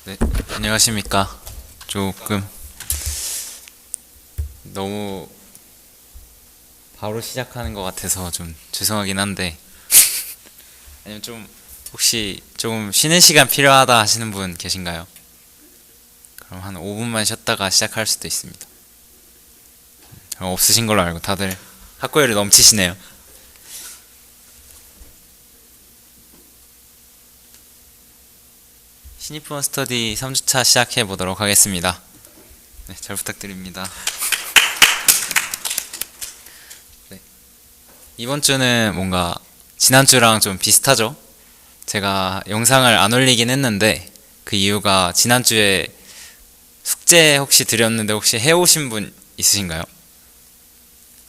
네, 안녕하십니까. 조금 너무 바로 시작하는 것 같아서 좀 죄송하긴 한데 아니면 좀 혹시 좀 쉬는 시간 필요하다 하시는 분 계신가요? 그럼 한 5분만 쉬었다가 시작할 수도 있습니다. 없으신 걸로 알고 다들 학구열이 넘치시네요. 신입부원 스터디 3주차 시작해 보도록 하겠습니다. 네, 잘 부탁드립니다. 네, 이번 주는 뭔가 지난주랑 좀 비슷하죠? 제가 영상을 안 올리긴 했는데 그 이유가 지난주에 숙제 혹시 드렸는데 혹시 해오신 분 있으신가요?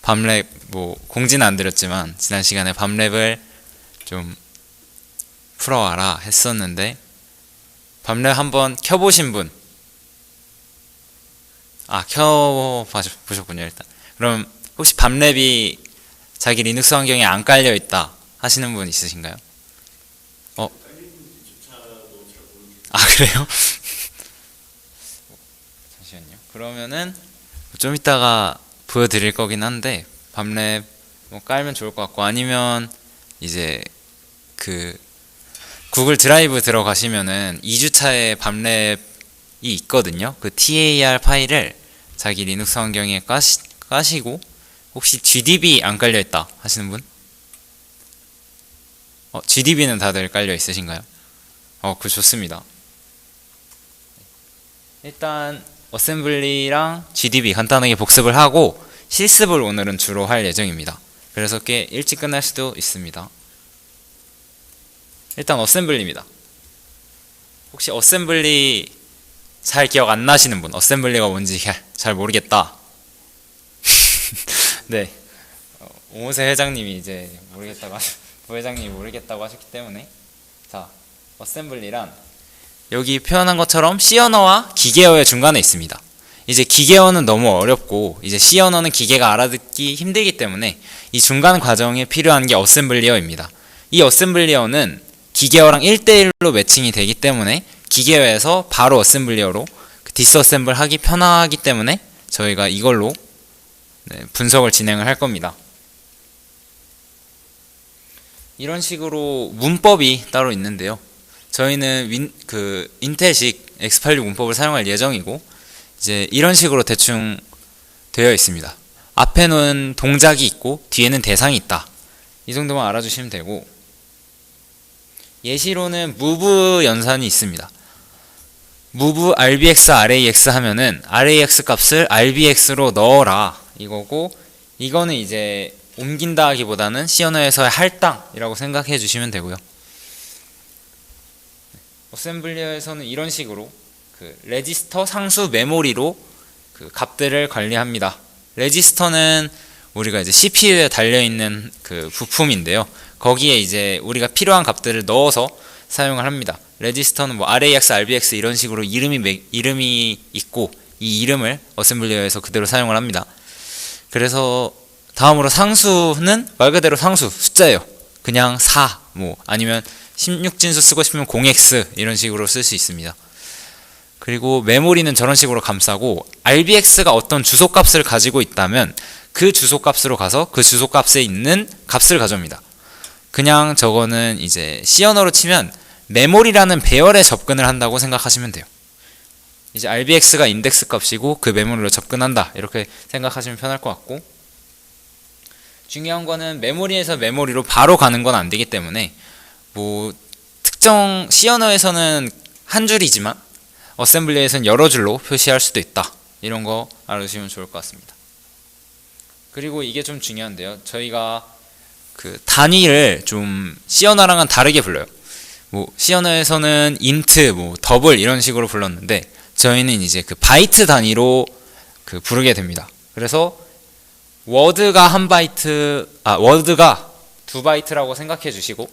밤랩 뭐 공지는 안 드렸지만 지난 시간에 밤랩을 좀 풀어와라 했었는데 밤랩 한번 켜보신 분? 아, 켜보셨군요, 일단. 그럼 혹시 밤랩이 자기 리눅스 환경에 안 깔려있다 하시는 분 있으신가요? 어? 아, 그래요? 잠시만요. 그러면은 좀 이따가 보여드릴 거긴 한데 밤랩 뭐 깔면 좋을 것 같고, 아니면 이제 그 구글 드라이브 들어가시면은 2주차에 밤랩이 있거든요. 그 TAR 파일을 자기 리눅스 환경에 까시고, 혹시 GDB 안 깔려있다 하시는 분? GDB는 다들 깔려 있으신가요? 그 좋습니다. 일단 어셈블리랑 GDB 간단하게 복습을 하고 실습을 오늘은 주로 할 예정입니다. 그래서 꽤 일찍 끝날 수도 있습니다. 일단 어셈블리입니다. 혹시 어셈블리 잘 기억 안 나시는 분, 어셈블리가 뭔지 잘 모르겠다. 네, 오모세 회장님이 이제 부회장님이 모르겠다고 하셨기 때문에, 자, 어셈블리란 여기 표현한 것처럼 C 언어와 기계 언어의 중간에 있습니다. 이제 기계 언어는 너무 어렵고 이제 C 언어는 기계가 알아듣기 힘들기 때문에 이 중간 과정에 필요한 게 어셈블리어입니다. 이 어셈블리어는 기계어랑 1대1로 매칭이 되기 때문에 기계어에서 바로 어셈블리어로 디스어셈블 하기 편하기 때문에 저희가 이걸로 분석을 진행을 할 겁니다. 이런 식으로 문법이 따로 있는데요. 저희는 인텔식 x86 문법을 사용할 예정이고, 이제 이런 식으로 대충 되어 있습니다. 앞에는 동작이 있고 뒤에는 대상이 있다. 이 정도만 알아주시면 되고, 예시로는 move 연산이 있습니다. move rbx rax 하면은 rax 값을 rbx로 넣어라 이거고, 이거는 이제 옮긴다 하기보다는 C 언어에서의 할당이라고 생각해 주시면 되고요. 어셈블리어에서는 이런 식으로 레지스터 상수 메모리로 값들을 관리합니다. 레지스터는 우리가 이제 CPU에 달려있는 부품인데요. 거기에 이제 우리가 필요한 값들을 넣어서 사용을 합니다. 레지스터는 뭐 RAX, RBX 이런 식으로 이름이 있고, 이 이름을 어셈블리어에서 그대로 사용을 합니다. 그래서 다음으로 상수는 말 그대로 상수, 숫자예요. 그냥 4, 뭐 아니면 16진수 쓰고 싶으면 0x 이런 식으로 쓸 수 있습니다. 그리고 메모리는 저런 식으로 감싸고, RBX가 어떤 주소값을 가지고 있다면 그 주소값으로 가서 그 주소값에 있는 값을 가져옵니다. 그냥 저거는 이제 C 언어로 치면 메모리라는 배열에 접근을 한다고 생각하시면 돼요. 이제 RBX가 인덱스 값이고 그 메모리로 접근한다 이렇게 생각하시면 편할 것 같고, 중요한 거는 메모리에서 메모리로 바로 가는 건 안 되기 때문에 뭐 특정 C 언어에서는 한 줄이지만 어셈블리에서는 여러 줄로 표시할 수도 있다. 이런 거 알아두시면 좋을 것 같습니다. 그리고 이게 좀 중요한데요. 저희가 단위를 좀 C 언어랑은 다르게 불러요. 뭐 C 언어에서는 인트, 뭐 더블 이런 식으로 불렀는데 저희는 이제 바이트 단위로 부르게 됩니다. 그래서 워드가 워드가 2바이트라고 생각해 주시고,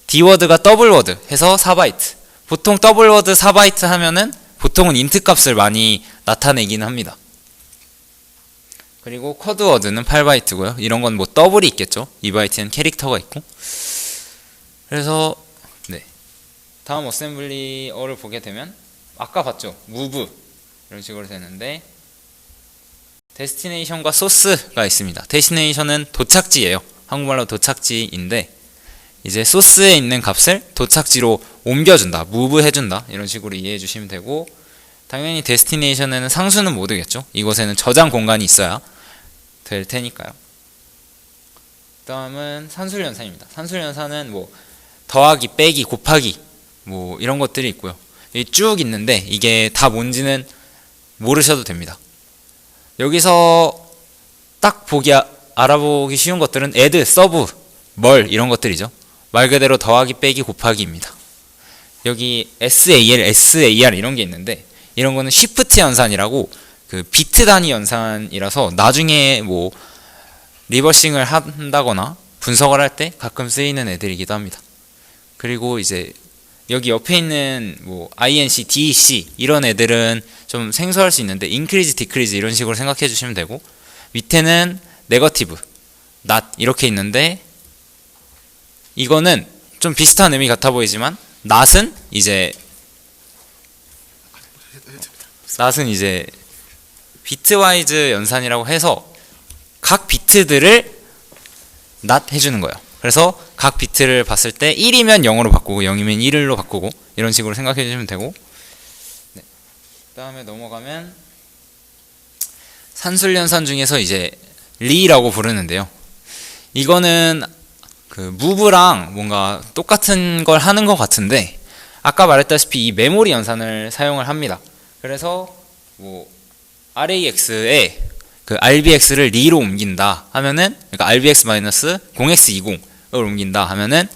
D워드가 더블워드 해서 4바이트. 보통 더블워드 4바이트 하면은 보통은 인트 값을 많이 나타내긴 합니다. 그리고 쿼드워드는 8바이트고요. 이런 건 뭐 더블이 있겠죠. 2바이트는 캐릭터가 있고. 그래서 다음 어셈블리어를 보게 되면 아까 봤죠? move 이런 식으로 되는데 destination과 source가 있습니다. destination은 도착지예요. 한국말로 도착지인데 이제 source에 있는 값을 도착지로 옮겨준다, move 해준다 이런 식으로 이해해 주시면 되고 당연히 destination에는 상수는 못 오겠죠. 이곳에는 저장 공간이 있어야 될 테니까요. 다음은 산술연산입니다. 산술연산은 뭐 더하기, 빼기, 곱하기 뭐 이런 것들이 있고요. 쭉 있는데 이게 다 뭔지는 모르셔도 됩니다. 여기서 딱 알아보기 쉬운 것들은 add, sub, 멀 이런 것들이죠. 말 그대로 더하기, 빼기, 곱하기입니다. 여기 SAL, SAR 이런 게 있는데 이런 거는 쉬프트 연산이라고 그 비트 단위 연산이라서 나중에 뭐 리버싱을 한다거나 분석을 할 때 가끔 쓰이는 애들이기도 합니다. 그리고 이제 여기 옆에 있는 뭐 INC, DEC 이런 애들은 좀 생소할 수 있는데 increase, decrease 이런 식으로 생각해 주시면 되고 밑에는 negative, not 이렇게 있는데 이거는 좀 비슷한 의미 같아 보이지만 not은 이제 비트와이즈 연산이라고 해서 각 비트들을 not 해주는 거예요. 그래서 각 비트를 봤을 때 1이면 0으로 바꾸고 0이면 1로 바꾸고 이런 식으로 생각해 주시면 되고 네. 그 다음에 넘어가면 산술연산 중에서 이제 리라고 부르는데요. 이거는 그 move랑 뭔가 똑같은 걸 하는 것 같은데 아까 말했다시피 이 메모리 연산을 사용을 합니다. 그래서 뭐 RAX에 그 RBX를 리로 옮긴다 하면은 그러니까 RBX-0x20을 옮긴다 하면은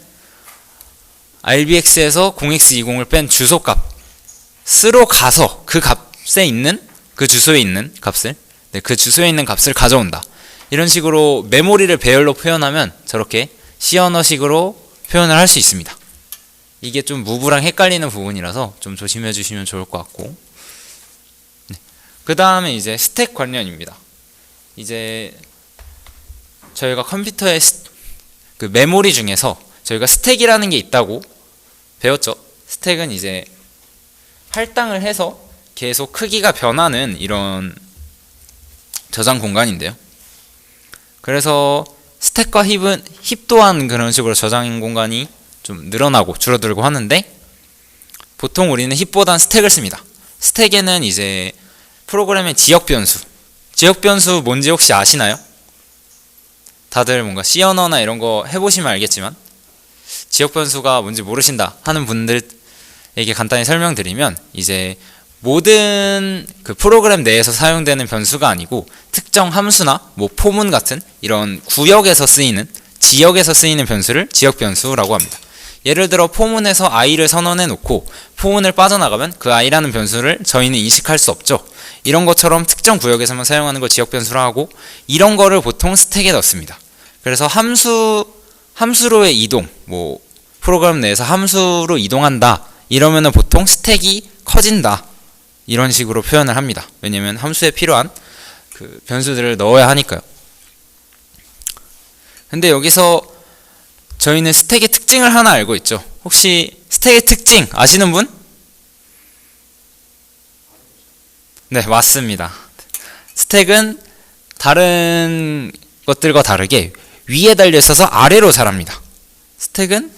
RBX에서 0x20을 뺀 주소값으로 가서 그 값에 있는 그 주소에 있는 값을 그 주소에 있는 값을 가져온다. 이런 식으로 메모리를 배열로 표현하면 저렇게 C 언어식으로 표현을 할 수 있습니다. 이게 좀 무브랑 헷갈리는 부분이라서 좀 조심해 주시면 좋을 것 같고 네. 그 다음에 이제 스택 관련입니다. 이제 저희가 컴퓨터의 그 메모리 중에서 저희가 스택이라는 게 있다고 배웠죠. 스택은 이제 할당을 해서 계속 크기가 변하는 이런 저장 공간인데요. 그래서 스택과 힙 또한 그런 식으로 저장 공간이 좀 늘어나고 줄어들고 하는데 보통 우리는 힙보단 스택을 씁니다. 스택에는 이제 프로그램의 지역 변수 뭔지 혹시 아시나요? 다들 뭔가 C 언어나 이런 거 해보시면 알겠지만 지역 변수가 뭔지 모르신다 하는 분들에게 간단히 설명드리면 이제 모든 그 프로그램 내에서 사용되는 변수가 아니고 특정 함수나 뭐 포문 같은 이런 구역에서 쓰이는 지역에서 쓰이는 변수를 지역 변수라고 합니다. 예를 들어 포문에서 i를 선언해 놓고 포문을 빠져나가면 그 i라는 변수를 저희는 인식할 수 없죠. 이런 것처럼 특정 구역에서만 사용하는 걸 지역 변수라 하고 이런 거를 보통 스택에 넣습니다. 그래서 함수로의 이동, 뭐 프로그램 내에서 함수로 이동한다 이러면은 보통 스택이 커진다 이런 식으로 표현을 합니다. 왜냐면 함수에 필요한 그 변수들을 넣어야 하니까요. 근데 여기서 저희는 스택의 특징을 하나 알고 있죠. 혹시 스택의 특징 아시는 분? 네, 맞습니다. 스택은 다른 것들과 다르게 위에 달려 있어서 아래로 자랍니다. 스택은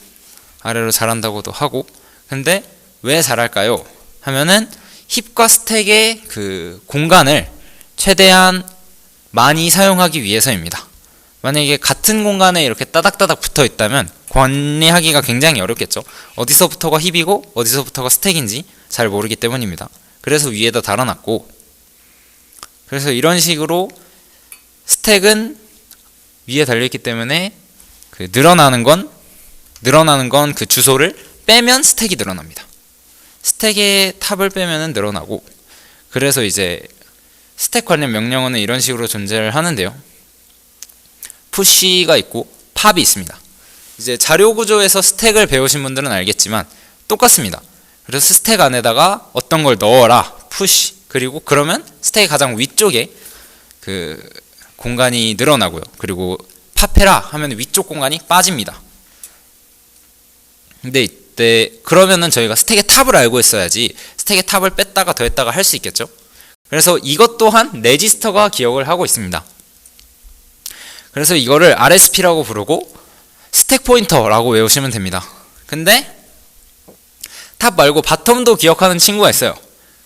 아래로 자란다고도 하고 근데 왜 자랄까요? 하면은 힙과 스택의 그 공간을 최대한 많이 사용하기 위해서입니다. 만약에 같은 공간에 이렇게 따닥따닥 붙어 있다면 관리하기가 굉장히 어렵겠죠. 어디서부터가 힙이고 어디서부터가 스택인지 잘 모르기 때문입니다. 그래서 위에다 달아놨고 그래서 이런 식으로 스택은 위에 달려있기 때문에 그 늘어나는 건 그 주소를 빼면 스택이 늘어납니다. 스택의 탑을 빼면은 늘어나고 그래서 이제 스택 관련 명령어는 이런 식으로 존재를 하는데요. 푸시가 있고 팝이 있습니다. 이제 자료 구조에서 스택을 배우신 분들은 알겠지만 똑같습니다. 그래서 스택 안에다가 어떤 걸 넣어라 푸시 그리고 그러면 스택의 가장 위쪽에 그 공간이 늘어나고요. 그리고 팝해라 하면 위쪽 공간이 빠집니다. 근데 이때 그러면은 저희가 스택의 탑을 알고 있어야지 스택의 탑을 뺐다가 더했다가 할 수 있겠죠. 그래서 이것 또한 레지스터가 기억을 하고 있습니다. 그래서 이거를 RSP라고 부르고 스택 포인터라고 외우시면 됩니다. 근데 탑 말고 바텀도 기억하는 친구가 있어요.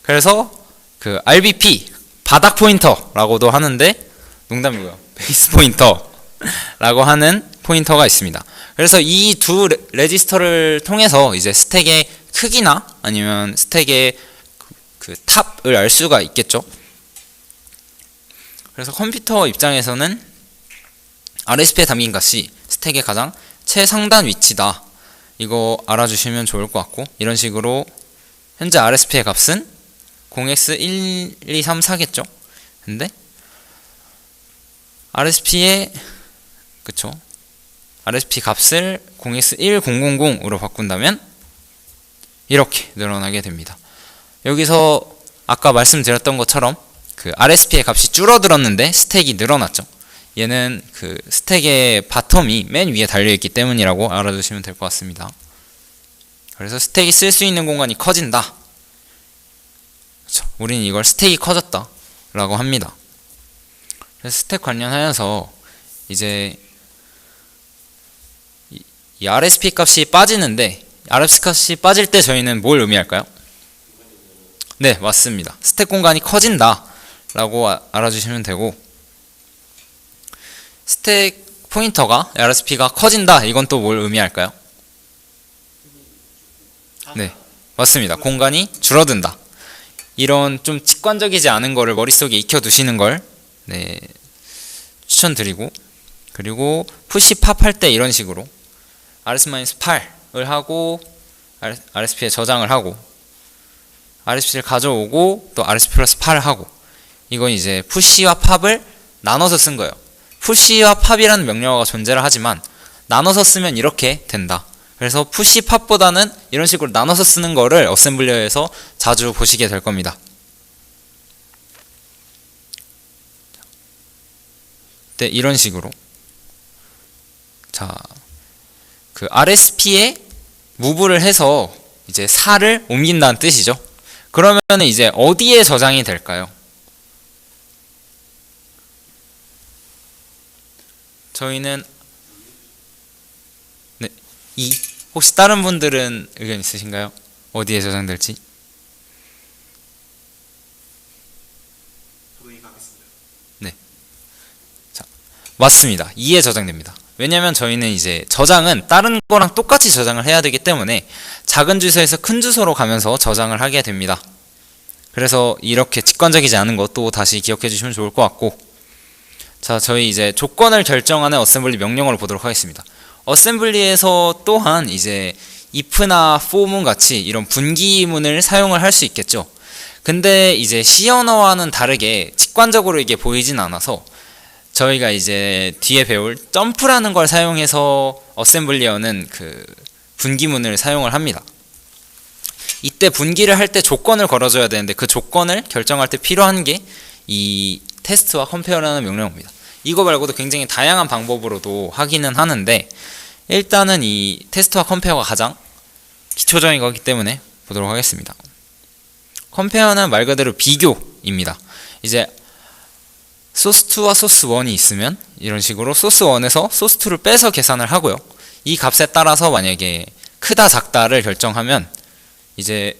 그래서 그 RBP 바닥 포인터라고도 하는데 농담이고요. 베이스 포인터라고 하는 포인터가 있습니다. 그래서 이 두 레지스터를 통해서 이제 스택의 크기나 아니면 스택의 그 탑을 알 수가 있겠죠. 그래서 컴퓨터 입장에서는 RSP에 담긴 값이 스택의 가장 최상단 위치다. 이거 알아주시면 좋을 것 같고, 이런 식으로 현재 RSP의 값은 0x1, 2, 3, 4겠죠. 근데 RSP의 그쵸? RSP 값을 0x1,000으로 바꾼다면 이렇게 늘어나게 됩니다. 여기서 아까 말씀드렸던 것처럼 그 RSP의 값이 줄어들었는데 스택이 늘어났죠. 얘는 그 스택의 바텀이 맨 위에 달려있기 때문이라고 알아두시면 될 것 같습니다. 그래서 스택이 쓸 수 있는 공간이 커진다. 그렇죠. 우리는 이걸 스택이 커졌다 라고 합니다. 그래서 스택 관련하여서 이제 이 RSP 값이 빠지는데, RSP 값이 빠질 때 저희는 뭘 의미할까요? 네, 맞습니다. 스택 공간이 커진다 라고 알아주시면 되고, 스택 포인터가 RSP가 커진다, 이건 또 뭘 의미할까요? 네, 맞습니다. 공간이 줄어든다. 이런 좀 직관적이지 않은 거를 머릿속에 익혀두시는 걸 네, 추천드리고, 그리고 푸시 팝 할 때 이런 식으로 RS-8을 하고 RSP에 저장을 하고 RSP를 가져오고 또 RSP 플러스 8을 하고, 이건 이제 푸시와 팝을 나눠서 쓴 거예요. 푸시와 팝이라는 명령어가 존재를 하지만 나눠서 쓰면 이렇게 된다. 그래서 푸시 팝보다는 이런 식으로 나눠서 쓰는 거를 어셈블리어에서 자주 보시게 될 겁니다. 네, 이런 식으로 자, 그 RSP에 무브를 해서 이제 4를 옮긴다는 뜻이죠. 그러면 이제 어디에 저장이 될까요? 저희는 네, 혹시 다른 분들은 의견 있으신가요? 어디에 저장될지? 네, 자, 맞습니다. 2에 저장됩니다. 왜냐면 저희는 이제 저장은 다른 거랑 똑같이 저장을 해야 되기 때문에 작은 주소에서 큰 주소로 가면서 저장을 하게 됩니다. 그래서 이렇게 직관적이지 않은 것도 다시 기억해 주시면 좋을 것 같고, 자, 저희 이제 조건을 결정하는 어셈블리 명령어를 보도록 하겠습니다. 어셈블리에서 또한 이제 if나 for문 같이 이런 분기문을 사용을 할 수 있겠죠. 근데 이제 C 언어와는 다르게 직관적으로 이게 보이진 않아서 저희가 이제 뒤에 배울 점프라는 걸 사용해서 어셈블리어는 그 분기문을 사용을 합니다. 이때 분기를 할 때 조건을 걸어줘야 되는데 그 조건을 결정할 때 필요한 게 이 테스트와 컴페어라는 명령어입니다. 이거 말고도 굉장히 다양한 방법으로도 하기는 하는데, 일단은 이 테스트와 컴페어가 가장 기초적인 거기 때문에 보도록 하겠습니다. 컴페어는 말 그대로 비교입니다. 이제 소스2와 소스1이 있으면 이런 식으로 소스1에서 소스2를 빼서 계산을 하고요. 이 값에 따라서 만약에 크다 작다를 결정하면 이제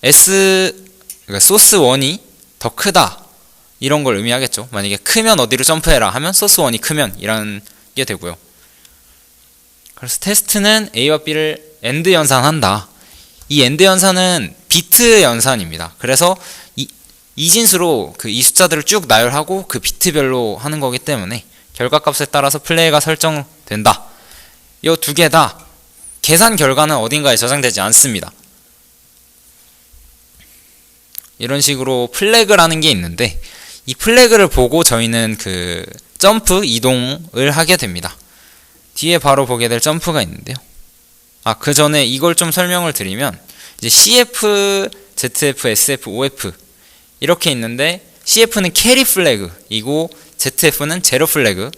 그러니까 소스1이 더 크다 이런 걸 의미하겠죠. 만약에 크면 어디로 점프해라 하면 소스1이 크면 이라는 게 되고요. 그래서 테스트는 A와 B를 AND 연산한다. 이 AND 연산은 비트 연산입니다. 그래서 이진수로 그 이 숫자들을 쭉 나열하고 그 비트별로 하는 거기 때문에 결과값에 따라서 플레이가 설정된다. 이 두 개 다 계산 결과는 어딘가에 저장되지 않습니다. 이런 식으로 플래그라는 게 있는데, 이 플래그를 보고 저희는 그 점프 이동을 하게 됩니다. 뒤에 바로 보게 될 점프가 있는데요. 그 전에 이걸 좀 설명을 드리면, 이제 CF, ZF, SF, OF 이렇게 있는데, CF는 캐리 플래그이고 ZF는 제로 플래그,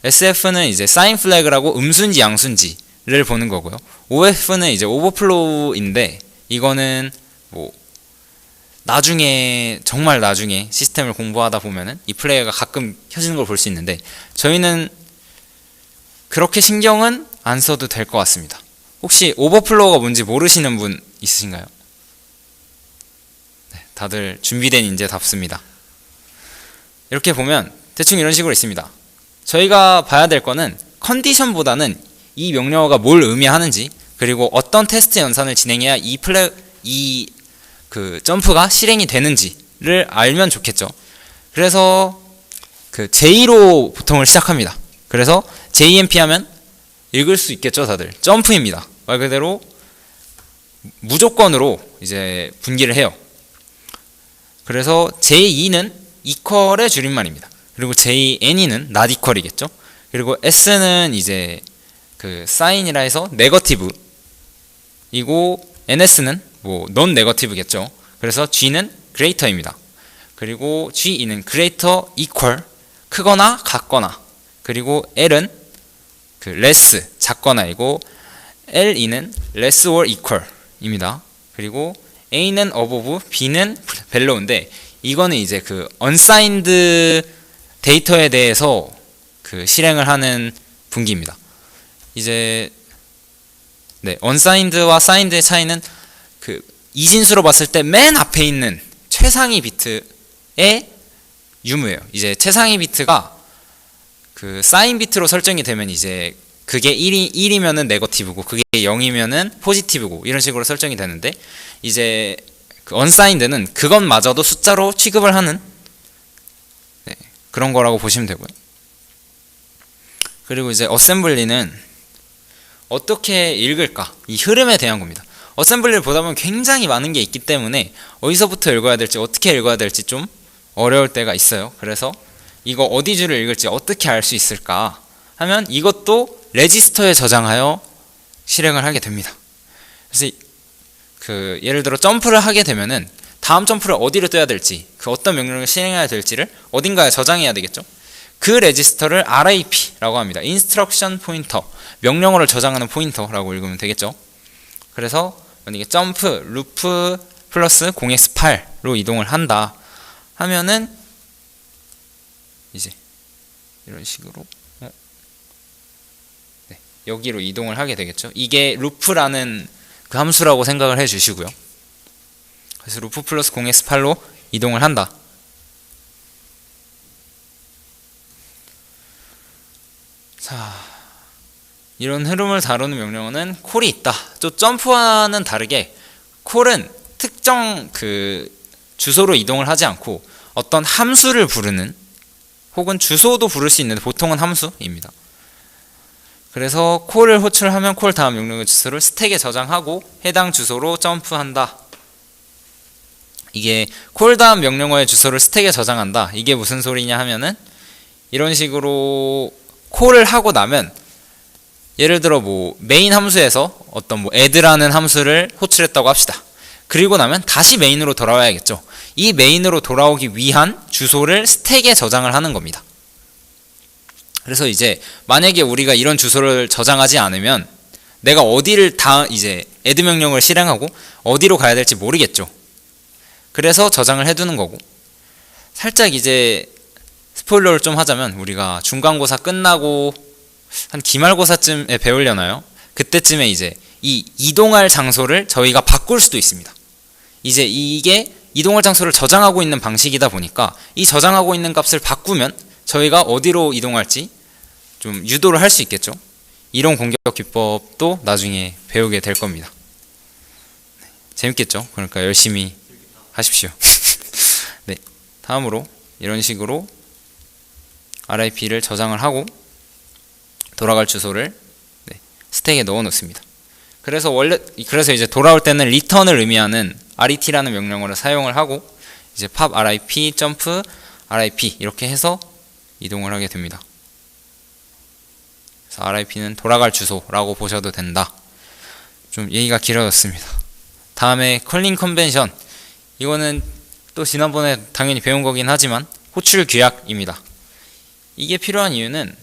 SF는 이제 사인 플래그라고 음수인지 양수인지 를 보는 거고요. OF는 이제 오버플로우인데 이거는 뭐 나중에 정말 나중에 시스템을 공부하다 보면은 이 플레이어가 가끔 켜지는 걸 볼 수 있는데 저희는 그렇게 신경은 안 써도 될 것 같습니다. 혹시 오버플로우가 뭔지 모르시는 분 있으신가요? 네, 다들 준비된 인재답습니다. 이렇게 보면 대충 이런 식으로 있습니다. 저희가 봐야 될 거는 컨디션보다는 이 명령어가 뭘 의미하는지 그리고 어떤 테스트 연산을 진행해야 그 점프가 실행이 되는지를 알면 좋겠죠. 그래서 그 J로 보통을 시작합니다. 그래서 JMP 하면 읽을 수 있겠죠, 다들. 점프입니다. 말 그대로 무조건으로 이제 분기를 해요. 그래서 J2는 equal의 줄임말입니다. 그리고 JNE는 not equal이겠죠. 그리고 S는 이제 그 사인이라 해서 네거티브이고 NS는 뭐 non negative겠죠. 그래서 G는 greater입니다. 그리고 G2는 greater, equal, 크거나 같거나. 그리고 L은 그 less, 작거나이고 L2는 less or equal입니다. 그리고 A는 above, B는 below인데 이거는 이제 그 unsigned 데이터에 대해서 그 실행을 하는 분기입니다. 이제 네, unsigned와 signed의 차이는 그 이진수로 봤을 때 맨 앞에 있는 최상위 비트의 유무예요. 이제 최상위 비트가 그 사인 비트로 설정이 되면 이제 그게 1이면은 네거티브고 그게 0이면은 포지티브고 이런 식으로 설정이 되는데 이제 그 unsigned는 그것마저도 숫자로 취급을 하는 네, 그런 거라고 보시면 되고요. 그리고 이제 어셈블리는 어떻게 읽을까? 이 흐름에 대한 겁니다. 어셈블리를 보다 보면 굉장히 많은 게 있기 때문에 어디서부터 읽어야 될지 어떻게 읽어야 될지 좀 어려울 때가 있어요. 그래서 이거 어디 줄을 읽을지 어떻게 알 수 있을까 하면 이것도 레지스터에 저장하여 실행을 하게 됩니다. 그래서 그 예를 들어 점프를 하게 되면은 다음 점프를 어디로 떼야 될지 그 어떤 명령을 실행해야 될지를 어딘가에 저장해야 되겠죠. 그 레지스터를 RIP라고 합니다. Instruction Pointer, 명령어를 저장하는 포인터라고 읽으면 되겠죠. 그래서 만약에 점프, 루프 플러스 0x8로 이동을 한다 하면은 이제 이런 식으로 네, 여기로 이동을 하게 되겠죠. 이게 루프라는 그 함수라고 생각을 해 주시고요. 그래서 루프 플러스 0x8로 이동을 한다. 자, 이런 흐름을 다루는 명령어는 콜이 있다. 또 점프와는 다르게 콜은 특정 그 주소로 이동을 하지 않고 어떤 함수를 부르는 혹은 주소도 부를 수 있는데 보통은 함수입니다. 그래서 콜을 호출하면 콜 다음 명령어 주소를 스택에 저장하고 해당 주소로 점프한다. 이게 콜 다음 명령어의 주소를 스택에 저장한다. 이게 무슨 소리냐 하면은 이런 식으로 콜을 하고 나면 예를 들어 뭐 메인 함수에서 어떤 뭐 add라는 함수를 호출했다고 합시다. 그리고 나면 다시 메인으로 돌아와야겠죠. 이 메인으로 돌아오기 위한 주소를 스택에 저장을 하는 겁니다. 그래서 이제 만약에 우리가 이런 주소를 저장하지 않으면 내가 어디를 다 이제 add 명령을 실행하고 어디로 가야 될지 모르겠죠. 그래서 저장을 해두는 거고, 살짝 이제 스포일러를 좀 하자면 우리가 중간고사 끝나고 한 기말고사쯤에 배우려나요? 그때쯤에 이제 이 이동할 장소를 저희가 바꿀 수도 있습니다. 이제 이게 이동할 장소를 저장하고 있는 방식이다 보니까 이 저장하고 있는 값을 바꾸면 저희가 어디로 이동할지 좀 유도를 할 수 있겠죠. 이런 공격 기법도 나중에 배우게 될 겁니다. 재밌겠죠? 그러니까 열심히 하십시오. 네, 다음으로 이런 식으로 RIP를 저장을 하고 돌아갈 주소를 스택에 넣어 놓습니다. 그래서 이제 돌아올 때는 return을 의미하는 RET라는 명령어를 사용을 하고 이제 pop RIP, jump RIP 이렇게 해서 이동을 하게 됩니다. 그래서 RIP는 돌아갈 주소라고 보셔도 된다. 좀 얘기가 길어졌습니다. 다음에 컬링 컨벤션, 이거는 또 지난번에 당연히 배운 거긴 하지만 호출 규약입니다. 이게 필요한 이유는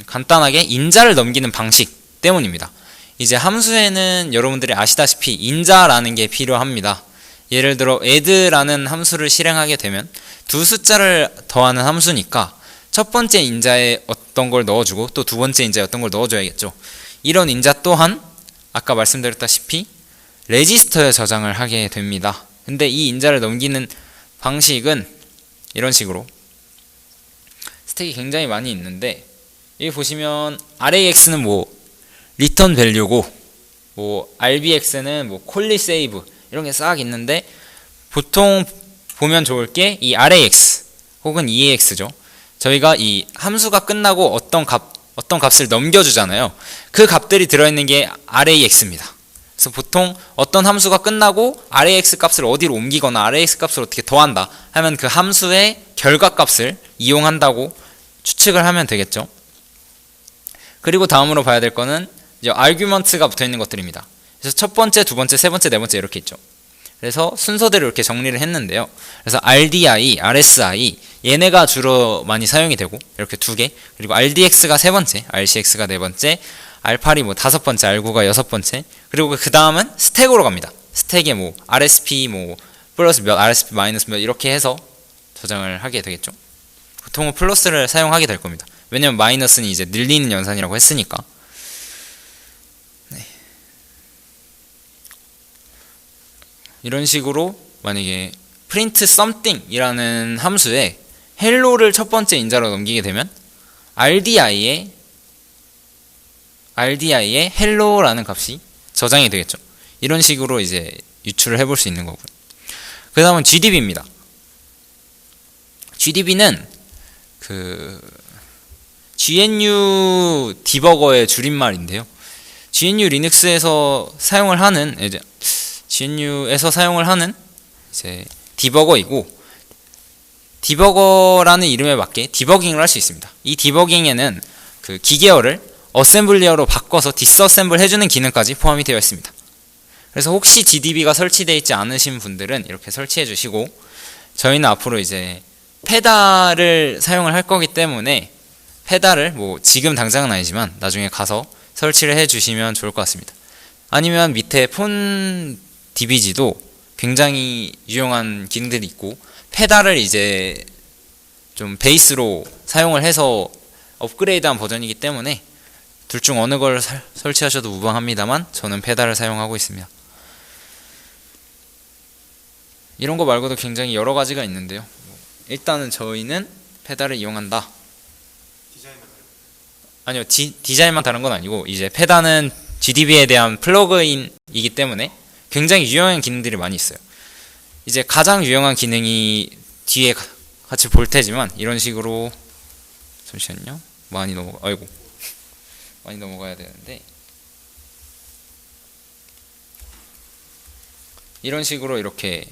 간단하게 인자를 넘기는 방식 때문입니다. 이제 함수에는 여러분들이 아시다시피 인자라는 게 필요합니다. 예를 들어 add라는 함수를 실행하게 되면 두 숫자를 더하는 함수니까 첫 번째 인자에 어떤 걸 넣어주고 또 두 번째 인자에 어떤 걸 넣어줘야겠죠. 이런 인자 또한 아까 말씀드렸다시피 레지스터에 저장을 하게 됩니다. 근데 이 인자를 넘기는 방식은 이런 식으로 스택이 굉장히 많이 있는데, 여기 보시면 RAX는 뭐 리턴 밸류고 뭐 RBX는 뭐 콜리 세이브 이런 게 싹 있는데, 보통 보면 좋을 게 이 RAX 혹은 EAX죠. 저희가 이 함수가 끝나고 어떤 값을 넘겨주잖아요. 그 값들이 들어있는 게 RAX입니다. 그래서 보통 어떤 함수가 끝나고 RAX 값을 어디로 옮기거나 RAX 값을 어떻게 더한다 하면 그 함수의 결과값을 이용한다고 추측을 하면 되겠죠. 그리고 다음으로 봐야 될 거는 이제 argument가 붙어 있는 것들입니다. 그래서 첫 번째, 두 번째, 세 번째, 네 번째 이렇게 있죠. 그래서 순서대로 이렇게 정리를 했는데요. 그래서 RDI, RSI 얘네가 주로 많이 사용이 되고 이렇게 두 개, 그리고 RDX가 세 번째, RCX가 네 번째, R8이 뭐 다섯 번째, R9가 여섯 번째, 그리고 그 다음은 스택으로 갑니다. 스택에 뭐 RSP 뭐 플러스 몇, RSP 마이너스 몇 이렇게 해서 저장을 하게 되겠죠. 보통은 플러스를 사용하게 될 겁니다. 왜냐면 마이너스는 이제 늘리는 연산이라고 했으니까. 네. 이런 식으로 만약에 print something 이라는 함수에 hello를 첫 번째 인자로 넘기게 되면 RDI에 hello라는 값이 저장이 되겠죠. 이런 식으로 이제 유출을 해볼 수 있는 거고요. 그 다음은 GDB입니다. GDB는 그 GNU 디버거의 줄임말인데요. GNU 리눅스에서 사용을 하는 이제 디버거이고, 디버거라는 이름에 맞게 디버깅을 할 수 있습니다. 이 디버깅에는 그 기계어를 어셈블리어로 바꿔서 디스어셈블 해주는 기능까지 포함이 되어 있습니다. 그래서 혹시 GDB가 설치되어 있지 않으신 분들은 이렇게 설치해 주시고, 저희는 앞으로 이제 페달을 사용을 할 거기 때문에 페달을 뭐 지금 당장은 아니지만 나중에 가서 설치를 해 주시면 좋을 것 같습니다. 아니면 밑에 폰 DBG도 굉장히 유용한 기능들이 있고, 페달을 이제 좀 베이스로 사용을 해서 업그레이드한 버전이기 때문에 둘 중 어느 걸 설치하셔도 무방합니다만 저는 페달을 사용하고 있습니다. 이런 거 말고도 굉장히 여러 가지가 있는데요. 일단은 저희는 페달을 이용한다. 아니요, 디자인만 다른 건 아니고, 이제 페달은 GDB에 대한 플러그인이기 때문에 굉장히 유용한 기능들이 많이 있어요. 이제 가장 유용한 기능이 뒤에 같이 볼 테지만, 이런 식으로 잠시만요. 많이 넘어가야 되는데, 이런 식으로 이렇게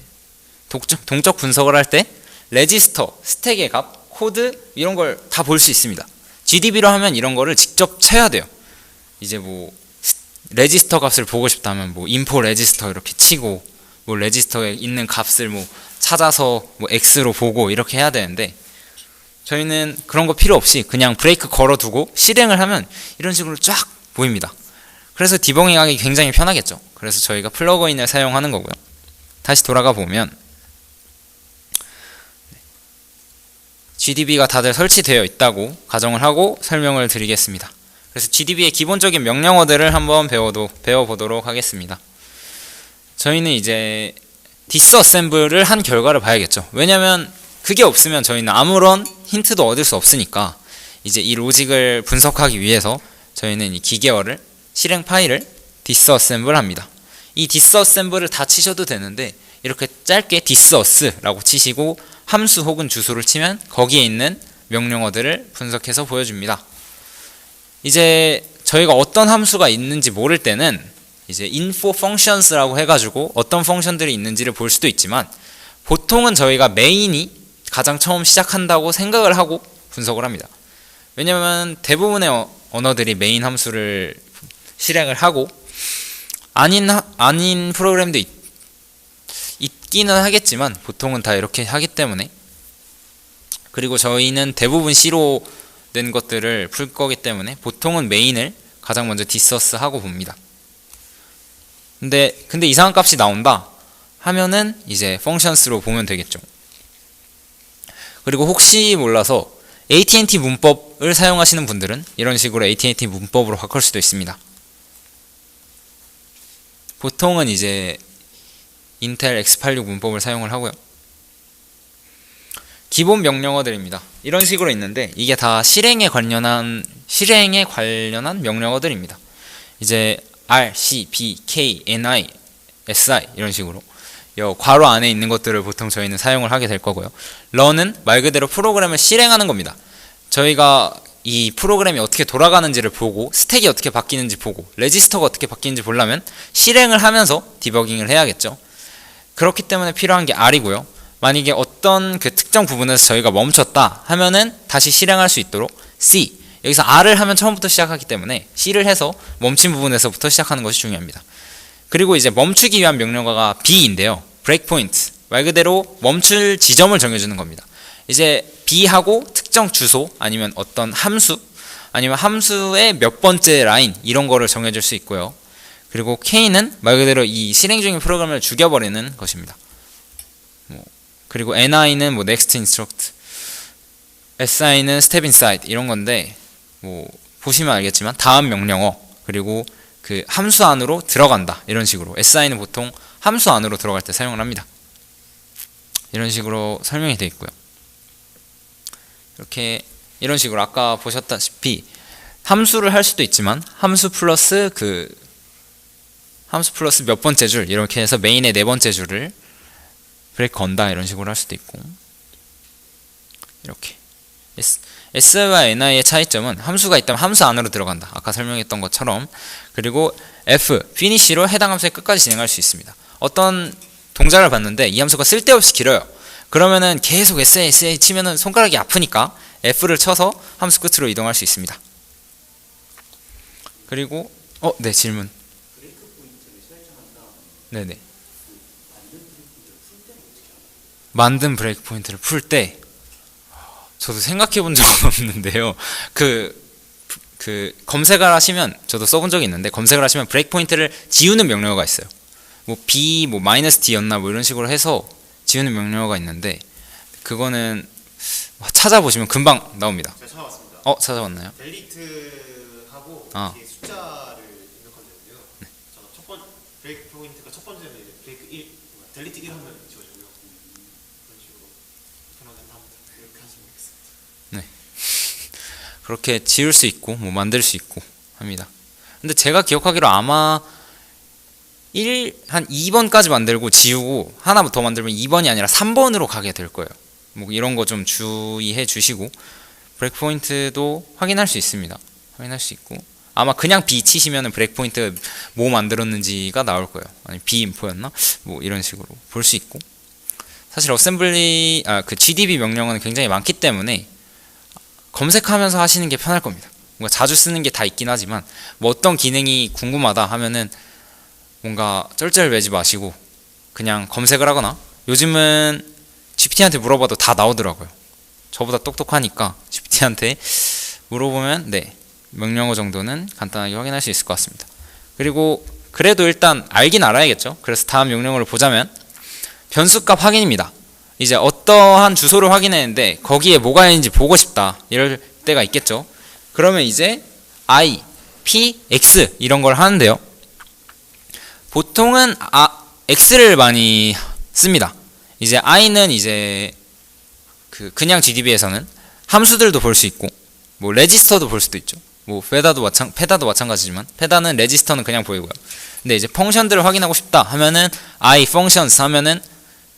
동적 분석을 할 때 레지스터, 스택의 값, 코드 이런 걸 다 볼 수 있습니다. GDB로 하면 이런 거를 직접 쳐야 돼요. 이제 뭐 레지스터 값을 보고 싶다면 뭐 인포 레지스터 이렇게 치고, 뭐 레지스터에 있는 값을 뭐 찾아서 뭐 X로 보고 이렇게 해야 되는데, 저희는 그런 거 필요 없이 그냥 브레이크 걸어두고 실행을 하면 이런 식으로 쫙 보입니다. 그래서 디버깅하기 굉장히 편하겠죠. 그래서 저희가 플러그인을 사용하는 거고요. 다시 돌아가 보면 GDB가 다들 설치되어 있다고 가정을 하고 설명을 드리겠습니다. 그래서 GDB의 기본적인 명령어들을 한번 배워보도록 하겠습니다. 저희는 이제 디스어셈블을 한 결과를 봐야겠죠. 왜냐면 그게 없으면 저희는 아무런 힌트도 얻을 수 없으니까, 이제 이 로직을 분석하기 위해서 저희는 이 기계어를, 실행 파일을 디스어셈블 합니다. 이 디스어셈블을 다 치셔도 되는데, 이렇게 짧게 디스어스라고 치시고 함수 혹은 주소를 치면 거기에 있는 명령어들을 분석해서 보여줍니다. 이제 저희가 어떤 함수가 있는지 모를 때는 이제 info functions라고 해가지고 어떤 펑션들이 있는지를 볼 수도 있지만, 보통은 저희가 메인이 가장 처음 시작한다고 생각을 하고 분석을 합니다. 왜냐면 대부분의 언어들이 메인 함수를 실행을 하고, 아닌 프로그램도 있기는 하겠지만 보통은 다 이렇게 하기 때문에, 그리고 저희는 대부분 C로 된 것들을 풀 거기 때문에 보통은 메인을 가장 먼저 디서스 하고 봅니다. 근데 이상한 값이 나온다 하면은 이제 functions로 보면 되겠죠. 그리고 혹시 몰라서 AT&T 문법을 사용하시는 분들은 이런 식으로 AT&T 문법으로 바꿀 수도 있습니다. 보통은 이제 인텔 x86 문법을 사용을 하고요. 기본 명령어들입니다. 이런 식으로 있는데 이게 다 실행에 관련한 명령어들입니다. 이제 R, C, B, K, NI, SI 이런 식으로 괄호 안에 있는 것들을 보통 저희는 사용을 하게 될 거고요. run은 말 그대로 프로그램을 실행하는 겁니다. 저희가 이 프로그램이 어떻게 돌아가는지를 보고 스택이 어떻게 바뀌는지 보고 레지스터가 어떻게 바뀌는지 보려면 실행을 하면서 디버깅을 해야겠죠. 그렇기 때문에 필요한 게 R이고요. 만약에 어떤 그 특정 부분에서 저희가 멈췄다 하면은 다시 실행할 수 있도록 C, 여기서 R을 하면 처음부터 시작하기 때문에 C를 해서 멈춘 부분에서부터 시작하는 것이 중요합니다. 그리고 이제 멈추기 위한 명령어가 B인데요. 브레이크포인트, 말 그대로 멈출 지점을 정해주는 겁니다. 이제 B하고 특정 주소 아니면 어떤 함수 아니면 함수의 몇 번째 라인 이런 거를 정해줄 수 있고요. 그리고 K는 말 그대로 이 실행 중인 프로그램을 죽여버리는 것입니다. 그리고 NI는 next instruct, SI는 step inside 이런 건데 보시면 알겠지만 다음 명령어 그리고 그 함수 안으로 들어간다 이런 식으로 SI는 보통 함수 안으로 들어갈 때 사용을 합니다. 이런 식으로 설명이 되어 있고요. 이런 식으로 아까 보셨다시피 함수를 할 수도 있지만 함수 플러스 몇 번째 줄 이렇게 해서 메인의 네 번째 줄을 브레이크 건다 이런 식으로 할 수도 있고 이렇게 S와 NI의 차이점은 함수가 있다면 함수 안으로 들어간다 아까 설명했던 것처럼 그리고 F, finish로 해당 함수의 끝까지 진행할 수 있습니다. 어떤 동작을 봤는데 이 함수가 쓸데없이 길어요. 그러면은 계속 SA 치면은 손가락이 아프니까 F를 쳐서 함수 끝으로 이동할 수 있습니다. 그리고 네 질문. 네네. 만든 브레이크 포인트를 풀 때 저도 생각해 본 적은 없는데요. 검색을 하시면 저도 써본 적이 있는데 검색을 하시면 브레이크 포인트를 지우는 명령어가 있어요. B -D였나 이런 식으로 해서 지우는 명령어가 있는데 그거는 찾아보시면 금방 나옵니다. 제가 찾아봤습니다. 찾아봤나요? 델리트하고 뒤에 숫자를 입력하면 되는데요. 네. 첫 번째 브레이크 포인트가 첫 번째는 이제 브레이크 1, 델리트 1 하면 지워지고요. 그런 식으로 편하게 다음부터 이렇게 하시면 되겠습니다. 네. 그렇게 지울 수 있고 만들 수 있고 합니다. 근데 제가 기억하기로 아마 한 2번까지 만들고 지우고 하나 더 만들면 2번이 아니라 3번으로 가게 될 거예요. 이런 거 좀 주의해 주시고 브레이크 포인트도 확인할 수 있습니다. 확인할 수 있고 아마 그냥 B 치시면은 브레이크 포인트 뭐 만들었는지가 나올 거예요. 아니 B 인포였나? 이런 식으로 볼 수 있고 사실 어셈블리 GDB 명령어는 굉장히 많기 때문에 검색하면서 하시는 게 편할 겁니다. 뭔가 자주 쓰는 게 다 있긴 하지만 어떤 기능이 궁금하다 하면은 뭔가 쩔쩔매지 마시고 그냥 검색을 하거나 요즘은 GPT한테 물어봐도 다 나오더라고요. 저보다 똑똑하니까 GPT한테 물어보면 명령어 정도는 간단하게 확인할 수 있을 것 같습니다. 그리고 그래도 일단 알긴 알아야겠죠. 그래서 다음 명령어를 보자면 변수값 확인입니다. 이제 어떠한 주소를 확인했는데 거기에 뭐가 있는지 보고 싶다 이럴 때가 있겠죠. 그러면 이제 I, P, X 이런 걸 하는데요. 보통은 X를 많이 씁니다. 이제 I는 이제 그냥 GDB에서는 함수들도 볼 수 있고 레지스터도 볼 수도 있죠. 페다도 마찬가지지만 페다는 레지스터는 그냥 보이고요. 근데 이제 펑션들을 확인하고 싶다 하면은 I functions 하면은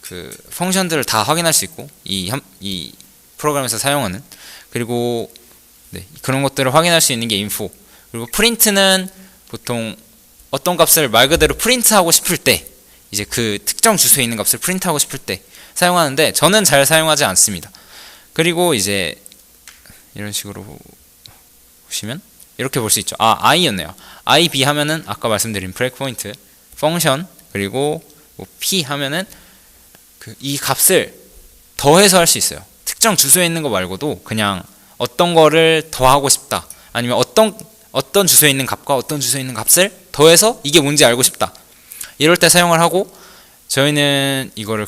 그 펑션들을 다 확인할 수 있고 이 프로그램에서 사용하는 그리고 그런 것들을 확인할 수 있는 게 info. 그리고 프린트는 보통 어떤 값을 말 그대로 프린트하고 싶을 때 이제 그 특정 주소에 있는 값을 프린트하고 싶을 때 사용하는데 저는 잘 사용하지 않습니다. 그리고 이제 이런 식으로 보시면 이렇게 볼 수 있죠. I였네요. I, B 하면은 아까 말씀드린 브레이크 포인트, 펑션 그리고 P 하면은 이 값을 더해서 할 수 있어요. 특정 주소에 있는 거 말고도 그냥 어떤 거를 더하고 싶다 아니면 어떤 주소에 있는 값과 어떤 주소에 있는 값을 더해서 이게 뭔지 알고 싶다 이럴 때 사용을 하고, 저희는 이거를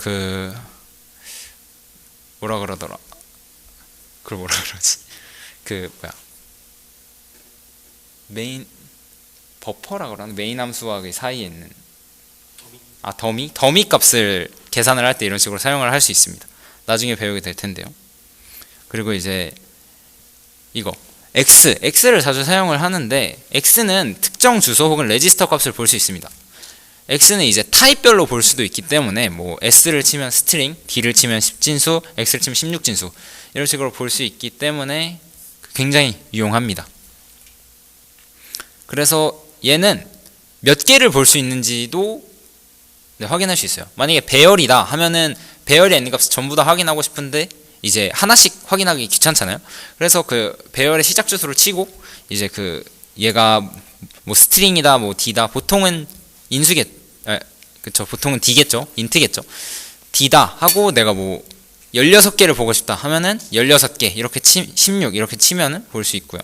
뭐라 그러더라. 그걸 뭐라 그러지? 메인 버퍼라 그러나? 메인 함수와 그 사이에 있는 더미 값을 계산을 할 때 이런 식으로 사용을 할 수 있습니다. 나중에 배우게 될 텐데요. 그리고 이제 이거 x를 자주 사용을 하는데, x는 특정 주소 혹은 레지스터 값을 볼 수 있습니다. x는 이제 타입별로 볼 수도 있기 때문에 뭐 s를 치면 스트링, d를 치면 10진수, x를 치면 16진수 이런 식으로 볼 수 있기 때문에 굉장히 유용합니다. 그래서 얘는 몇 개를 볼 수 있는지도 확인할 수 있어요. 만약에 배열이다 하면은 배열에 있는 값을 전부 다 확인하고 싶은데 이제 하나씩 확인하기 귀찮잖아요. 그래서 그 배열의 시작 주소를 치고 이제 얘가 뭐 스트링이다 뭐 d다, 보통은 보통은 d겠죠. 인트겠죠. d다 하고 내가 뭐 16개를 보고 싶다 하면은 16개 이렇게 16 이렇게 치면은 볼 수 있고요.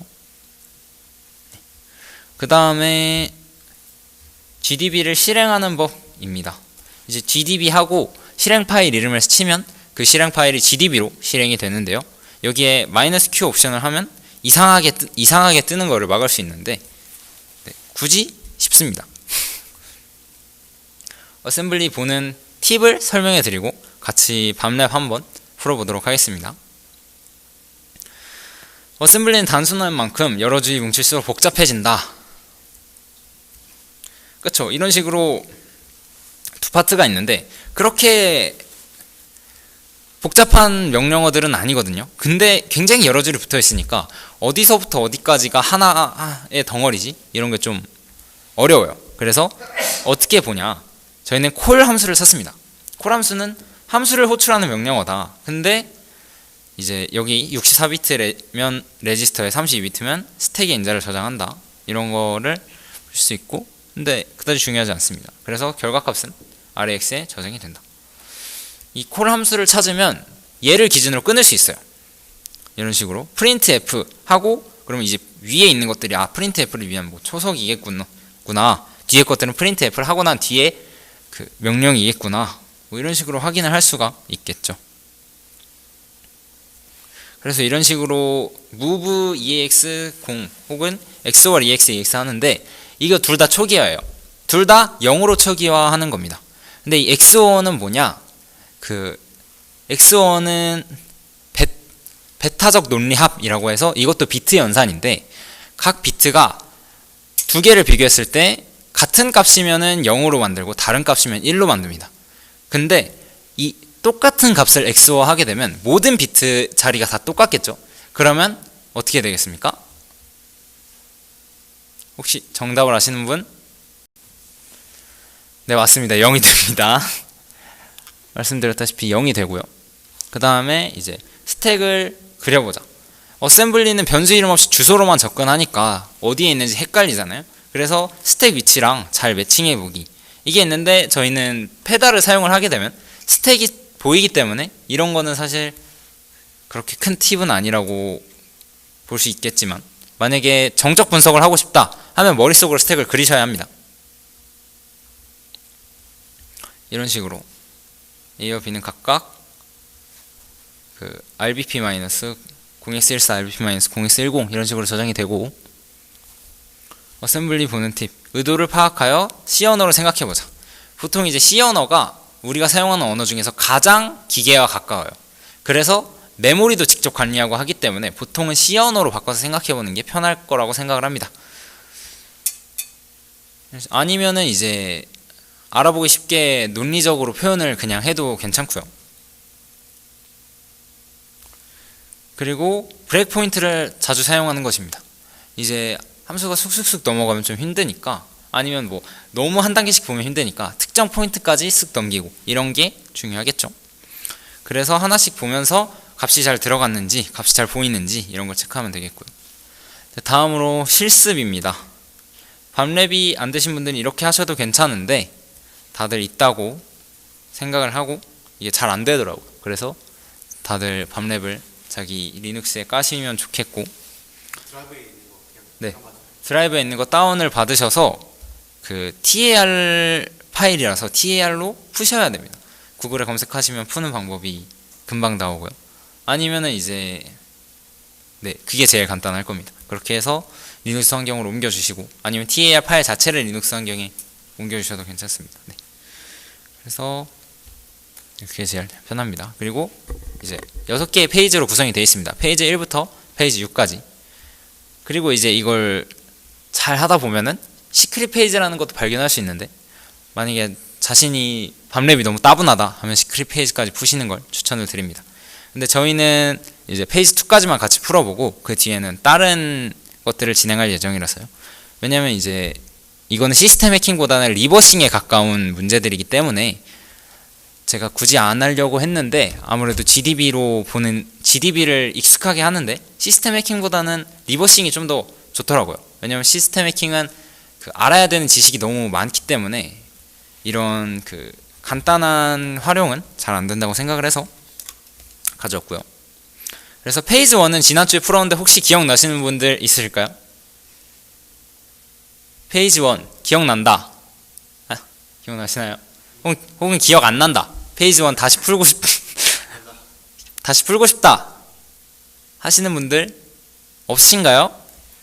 그 다음에 gdb를 실행하는 법입니다. 이제 gdb 하고 실행 파일 이름을 치면 그 실행 파일이 gdb로 실행이 되는데요. 여기에 -q 옵션을 하면 이상하게 뜨는 거를 막을 수 있는데, 굳이 쉽습니다. 어셈블리 보는 팁을 설명해 드리고 같이 밤랩 한번 풀어보도록 하겠습니다. 어셈블리는 단순한 만큼 여러 줄이 뭉칠수록 복잡해진다. 그쵸? 이런 식으로 두 파트가 있는데 그렇게 복잡한 명령어들은 아니거든요. 근데 굉장히 여러 줄이 붙어 있으니까 어디서부터 어디까지가 하나의 덩어리지? 이런 게 좀 어려워요. 그래서 어떻게 보냐? 저희는 콜 함수를 썼습니다. 콜 함수는 함수를 호출하는 명령어다. 근데 이제 여기 64비트면 레지스터에 32비트면 스택에 인자를 저장한다. 이런 거를 볼 수 있고, 근데 그다지 중요하지 않습니다. 그래서 결과값은 RAX에 저장이 된다. 이 콜 함수를 찾으면 얘를 기준으로 끊을 수 있어요. 이런 식으로 printf 하고, 그러면 이제 위에 있는 것들이 printf를 위한 뭐 초석이겠구나, 뒤에 것들은 printf를 하고 난 뒤에 그 명령이겠구나, 뭐 이런 식으로 확인을 할 수가 있겠죠. 그래서 이런 식으로 move ex 0 혹은 xor ex 하는데, 이거 둘 다 초기화예요. 둘 다 0으로 초기화하는 겁니다. 근데 이 xor은 뭐냐? xor은 베타적 논리합이라고 해서 이것도 비트 연산인데, 각 비트가 두 개를 비교했을 때 같은 값이면은 0으로 만들고 다른 값이면 1로 만듭니다. 근데 이 똑같은 값을 XOR 하게 되면 모든 비트 자리가 다 똑같겠죠? 그러면 어떻게 되겠습니까? 혹시 정답을 아시는 분? 네, 맞습니다. 0이 됩니다. 말씀드렸다시피 0이 되고요. 그 다음에 이제 스택을 그려보자. 어셈블리는 변수 이름 없이 주소로만 접근하니까 어디에 있는지 헷갈리잖아요. 그래서 스택 위치랑 잘 매칭해보기, 이게 있는데 저희는 페달을 사용을 하게 되면 스택이 보이기 때문에 이런 거는 사실 그렇게 큰 팁은 아니라고 볼 수 있겠지만, 만약에 정적 분석을 하고 싶다 하면 머릿속으로 스택을 그리셔야 합니다. 이런 식으로 A와 B는 각각 RBP-0x14 RBP-0x10 이런 식으로 저장이 되고, 어셈블리 보는 팁, 의도를 파악하여 C 언어로 생각해보자. 보통 이제 C 언어가 우리가 사용하는 언어 중에서 가장 기계와 가까워요. 그래서 메모리도 직접 관리하고 하기 때문에 보통은 C 언어로 바꿔서 생각해보는 게 편할 거라고 생각을 합니다. 아니면은 이제 알아보기 쉽게 논리적으로 표현을 그냥 해도 괜찮고요. 그리고 브레이크 포인트를 자주 사용하는 것입니다. 이제 함수가 쑥쑥쑥 넘어가면 좀 힘드니까, 아니면 뭐 너무 한 단계씩 보면 힘드니까 특정 포인트까지 쓱 넘기고, 이런 게 중요하겠죠. 그래서 하나씩 보면서 값이 잘 들어갔는지, 값이 잘 보이는지 이런 걸 체크하면 되겠고요. 다음으로 실습입니다. 밤랩이 안 되신 분들은 이렇게 하셔도 괜찮은데 다들 있다고 생각을 하고 이게 잘 안 되더라고요. 그래서 다들 밤랩을 자기 리눅스에 까시면 좋겠고, 드라이브에 있는 거 다운을 받으셔서 그 TAR 파일이라서 TAR로 푸셔야 됩니다. 구글에 검색하시면 푸는 방법이 금방 나오고요. 아니면은 이제 네, 그게 제일 간단할 겁니다. 그렇게 해서 리눅스 환경으로 옮겨주시고, 아니면 TAR 파일 자체를 리눅스 환경에 옮겨주셔도 괜찮습니다. 네. 그래서 그게 제일 편합니다. 그리고 이제 6개의 페이지로 구성이 되어 있습니다. 페이지 1부터 페이지 6까지. 그리고 이제 이걸 잘 하다 보면은 시크릿 페이지라는 것도 발견할 수 있는데, 만약에 자신이 밤랩이 너무 따분하다 하면 시크릿 페이지까지 푸시는 걸 추천을 드립니다. 근데 저희는 이제 페이지 2까지만 같이 풀어보고 그 뒤에는 다른 것들을 진행할 예정이라서요. 왜냐면 이제 이거는 시스템 해킹보다는 리버싱에 가까운 문제들이기 때문에 제가 굳이 안 하려고 했는데, 아무래도 GDB를 익숙하게 하는데 시스템 해킹보다는 리버싱이 좀 더 좋더라고요. 왜냐면 시스템 해킹은 그 알아야 되는 지식이 너무 많기 때문에 이런 그 간단한 활용은 잘 안 된다고 생각을 해서 가져왔고요. 그래서 페이지 1은 지난주에 풀었는데 혹시 기억나시는 분들 있으실까요? 페이지 1 기억난다. 아, 기억나시나요? 혹은 기억 안 난다. 페이지 1 다시 풀고 싶다 하시는 분들 없으신가요?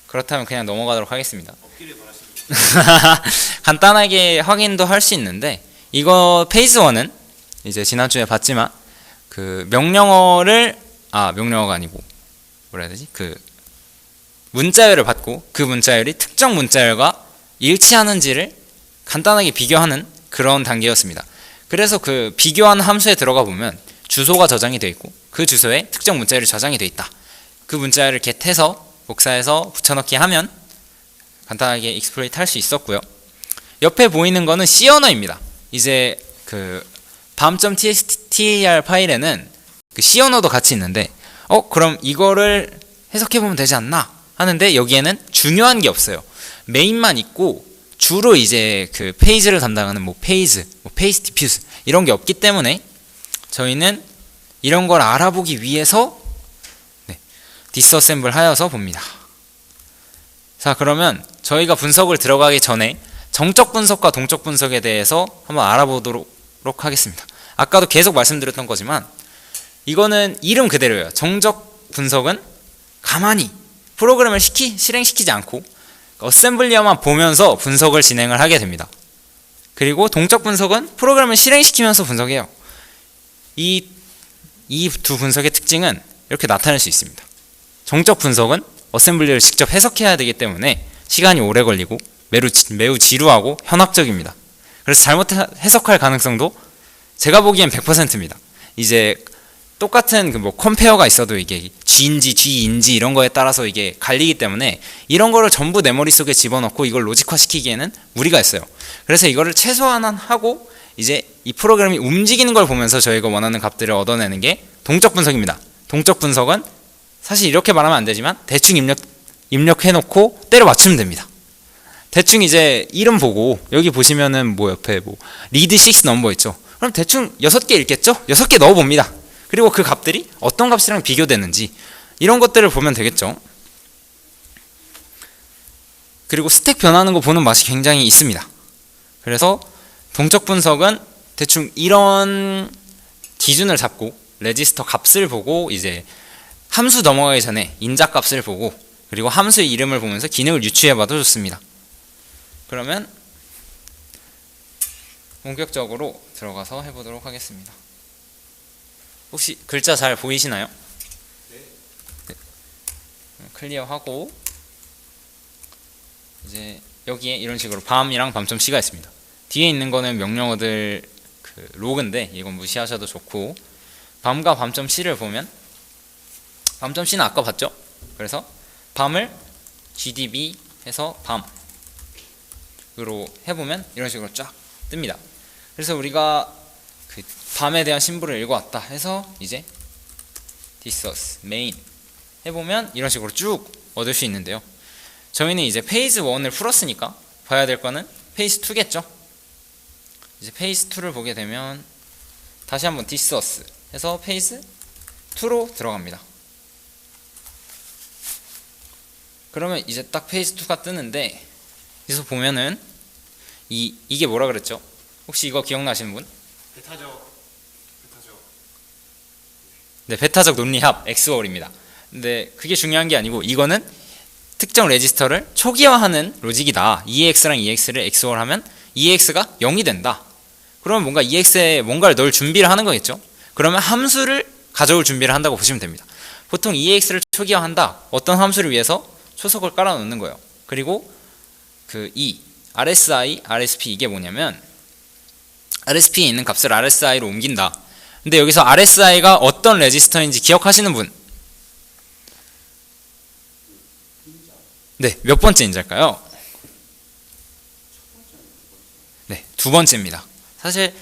그렇다면 그냥 넘어가도록 하겠습니다. 없기를 바라십니다. 간단하게 확인도 할 수 있는데, 이거 페이지 1은 이제 지난주에 봤지만 그 명령어가 아니고 뭐라 해야 되지? 그 문자열을 받고 그 문자열이 특정 문자열과 일치하는지를 간단하게 비교하는 그런 단계였습니다. 그래서 그 비교하는 함수에 들어가 보면 주소가 저장이 되어 있고 그 주소에 특정 문자열이 저장이 되어 있다. 그 문자열을 get해서 복사해서 붙여넣기 하면 간단하게 익스플로이트 할 수 있었고요. 옆에 보이는 거는 C 언어입니다. 이제 그 밤.tar 파일에는 그 C 언어도 같이 있는데, 그럼 이거를 해석해보면 되지 않나 하는데, 여기에는 중요한 게 없어요. 메인만 있고 주로 이제 그 페이지를 담당하는 페이지 디퓨즈 이런 게 없기 때문에 저희는 이런 걸 알아보기 위해서 디스어셈블 하여서 봅니다. 자, 그러면 저희가 분석을 들어가기 전에 정적 분석과 동적 분석에 대해서 한번 알아보도록 하겠습니다. 아까도 계속 말씀드렸던 거지만 이거는 이름 그대로예요. 정적 분석은 가만히 프로그램을 실행시키지 않고 어셈블리어만 보면서 분석을 진행을 하게 됩니다. 그리고 동적 분석은 프로그램을 실행시키면서 분석해요. 이 두 분석의 특징은 이렇게 나타낼 수 있습니다. 정적 분석은 어셈블리를 직접 해석해야 되기 때문에 시간이 오래 걸리고 매우 지루하고 현학적입니다. 그래서 잘못 해석할 가능성도 제가 보기엔 100%입니다. 이제 똑같은 컴페어가 있어도 이게 G인지 G인지 이런 거에 따라서 이게 갈리기 때문에 이런 거를 전부 내 머릿속에 집어넣고 이걸 로직화 시키기에는 무리가 있어요. 그래서 이거를 최소한 하고 이제 이 프로그램이 움직이는 걸 보면서 저희가 원하는 값들을 얻어내는 게 동적 분석입니다. 동적 분석은 사실 이렇게 말하면 안 되지만 대충 입력해놓고 때려 맞추면 됩니다. 대충 이제 이름 보고 여기 보시면은 옆에 리드 6 넘버 있죠. 그럼 대충 6개 읽겠죠? 6개 넣어봅니다. 그리고 그 값들이 어떤 값이랑 비교되는지 이런 것들을 보면 되겠죠. 그리고 스택 변하는 거 보는 맛이 굉장히 있습니다. 그래서 동적 분석은 대충 이런 기준을 잡고 레지스터 값을 보고 이제 함수 넘어가기 전에 인자 값을 보고 그리고 함수의 이름을 보면서 기능을 유추해봐도 좋습니다. 그러면 본격적으로 들어가서 해보도록 하겠습니다. 혹시 글자 잘 보이시나요? 네. 클리어하고 이제 여기에 이런 식으로 밤이랑 밤.c가 있습니다. 뒤에 있는 거는 명령어들 그 로그인데 이건 무시하셔도 좋고, 밤과 밤.c를 보면 밤.c는 아까 봤죠? 그래서 밤을 gdb 해서 밤으로 해보면 이런 식으로 쫙 뜹니다. 그래서 우리가 그 밤에 대한 심부를 읽어왔다 해서 이제 디스어스 메인 해보면 이런 식으로 쭉 얻을 수 있는데요. 저희는 이제 페이지 1을 풀었으니까 봐야 될 거는 페이지 2겠죠. 이제 페이지 2를 보게 되면 다시 한번 디스어스 해서 페이지 2로 들어갑니다. 그러면 이제 딱 페이지 2가 뜨는데 여기서 보면은 이게 뭐라 그랬죠? 혹시 이거 기억나시는 분? 베타적 베타적 네, 베타적 논리합 XOR입니다. 근데 그게 중요한 게 아니고 이거는 특정 레지스터를 초기화하는 로직이다. EX랑 EX를 XOR하면 EX가 0이 된다. 그러면 뭔가 EX에 뭔가를 넣을 준비를 하는 거겠죠. 그러면 함수를 가져올 준비를 한다고 보시면 됩니다. 보통 EX를 초기화한다. 어떤 함수를 위해서 초속을 깔아 놓는 거예요. 그리고 그 RSI, RSP 이게 뭐냐면 RSP에 있는 값을 RSI로 옮긴다. 근데 여기서 RSI가 어떤 레지스터인지 기억하시는 분? 네, 몇 번째 인자일까요? 네, 두 번째입니다. 사실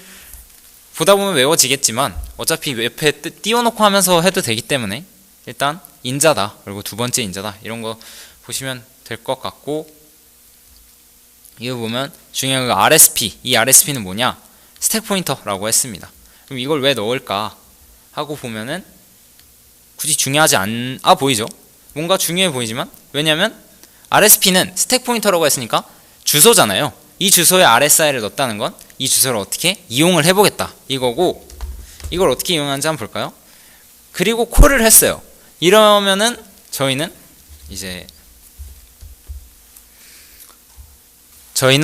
보다 보면 외워지겠지만 어차피 옆에 띄워놓고 하면서 해도 되기 때문에 일단 인자다, 그리고 두 번째 인자다, 이런 거 보시면 될 것 같고, 이거 보면 중요한 거 RSP, 이 RSP는 뭐냐? 스택 포인터라고 했습니다. 그럼 이걸 왜 넣을까 하고 보면은 굳이 중요하지 않아 보이죠? 뭔가 중요해 보이지만, 왜냐면 RSP는 스택 포인터라고 했으니까 주소잖아요. 이 주소에 RSI를 넣었다는 건 이 주소를 어떻게 이용을 해보겠다 이거고, 이걸 어떻게 이용하는지 한번 볼까요? 그리고 콜을 했어요. 이러면은 저희는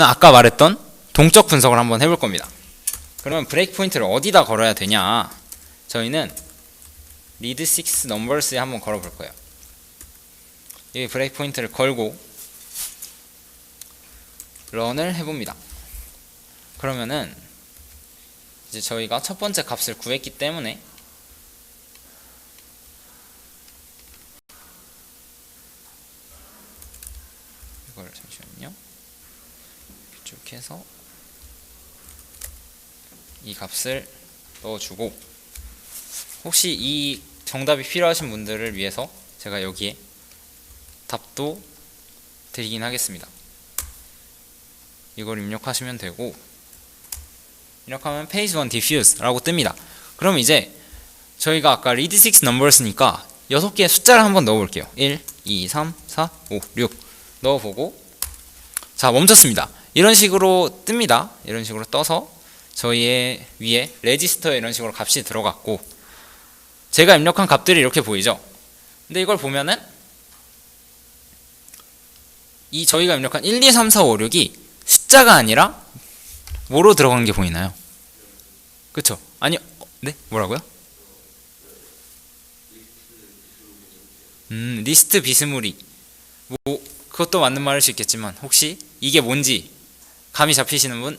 아까 말했던 동적 분석을 한번 해볼 겁니다. 그러면 브레이크 포인트를 어디다 걸어야 되냐? 저희는 read6 numbers에 한번 걸어볼 거예요. 이 브레이크 포인트를 걸고 런을 해봅니다. 그러면은 이제 저희가 첫 번째 값을 구했기 때문에 이걸 잠시만요. 쭉 해서 이 값을 넣어주고, 혹시 이 정답이 필요하신 분들을 위해서 제가 여기에 답도 드리긴 하겠습니다. 이걸 입력하시면 되고, 입력하면 page 1 diffuse 라고 뜹니다. 그럼 이제 저희가 아까 read6 numbers니까 6개의 숫자를 한번 넣어볼게요. 1, 2, 3, 4, 5, 6 넣어보고, 자, 멈췄습니다. 이런 식으로 뜹니다. 이런 식으로 떠서 저희의 위에 레지스터에 이런 식으로 값이 들어갔고, 제가 입력한 값들이 이렇게 보이죠. 근데 이걸 보면은 이 저희가 입력한 1, 2, 3, 4, 5, 6이 숫자가 아니라 뭐로 들어간 게 보이나요? 그쵸? 아니, 네? 뭐라고요? 리스트 비스무리. 뭐 그것도 맞는 말일 수 있겠지만, 혹시 이게 뭔지 감이 잡히시는 분?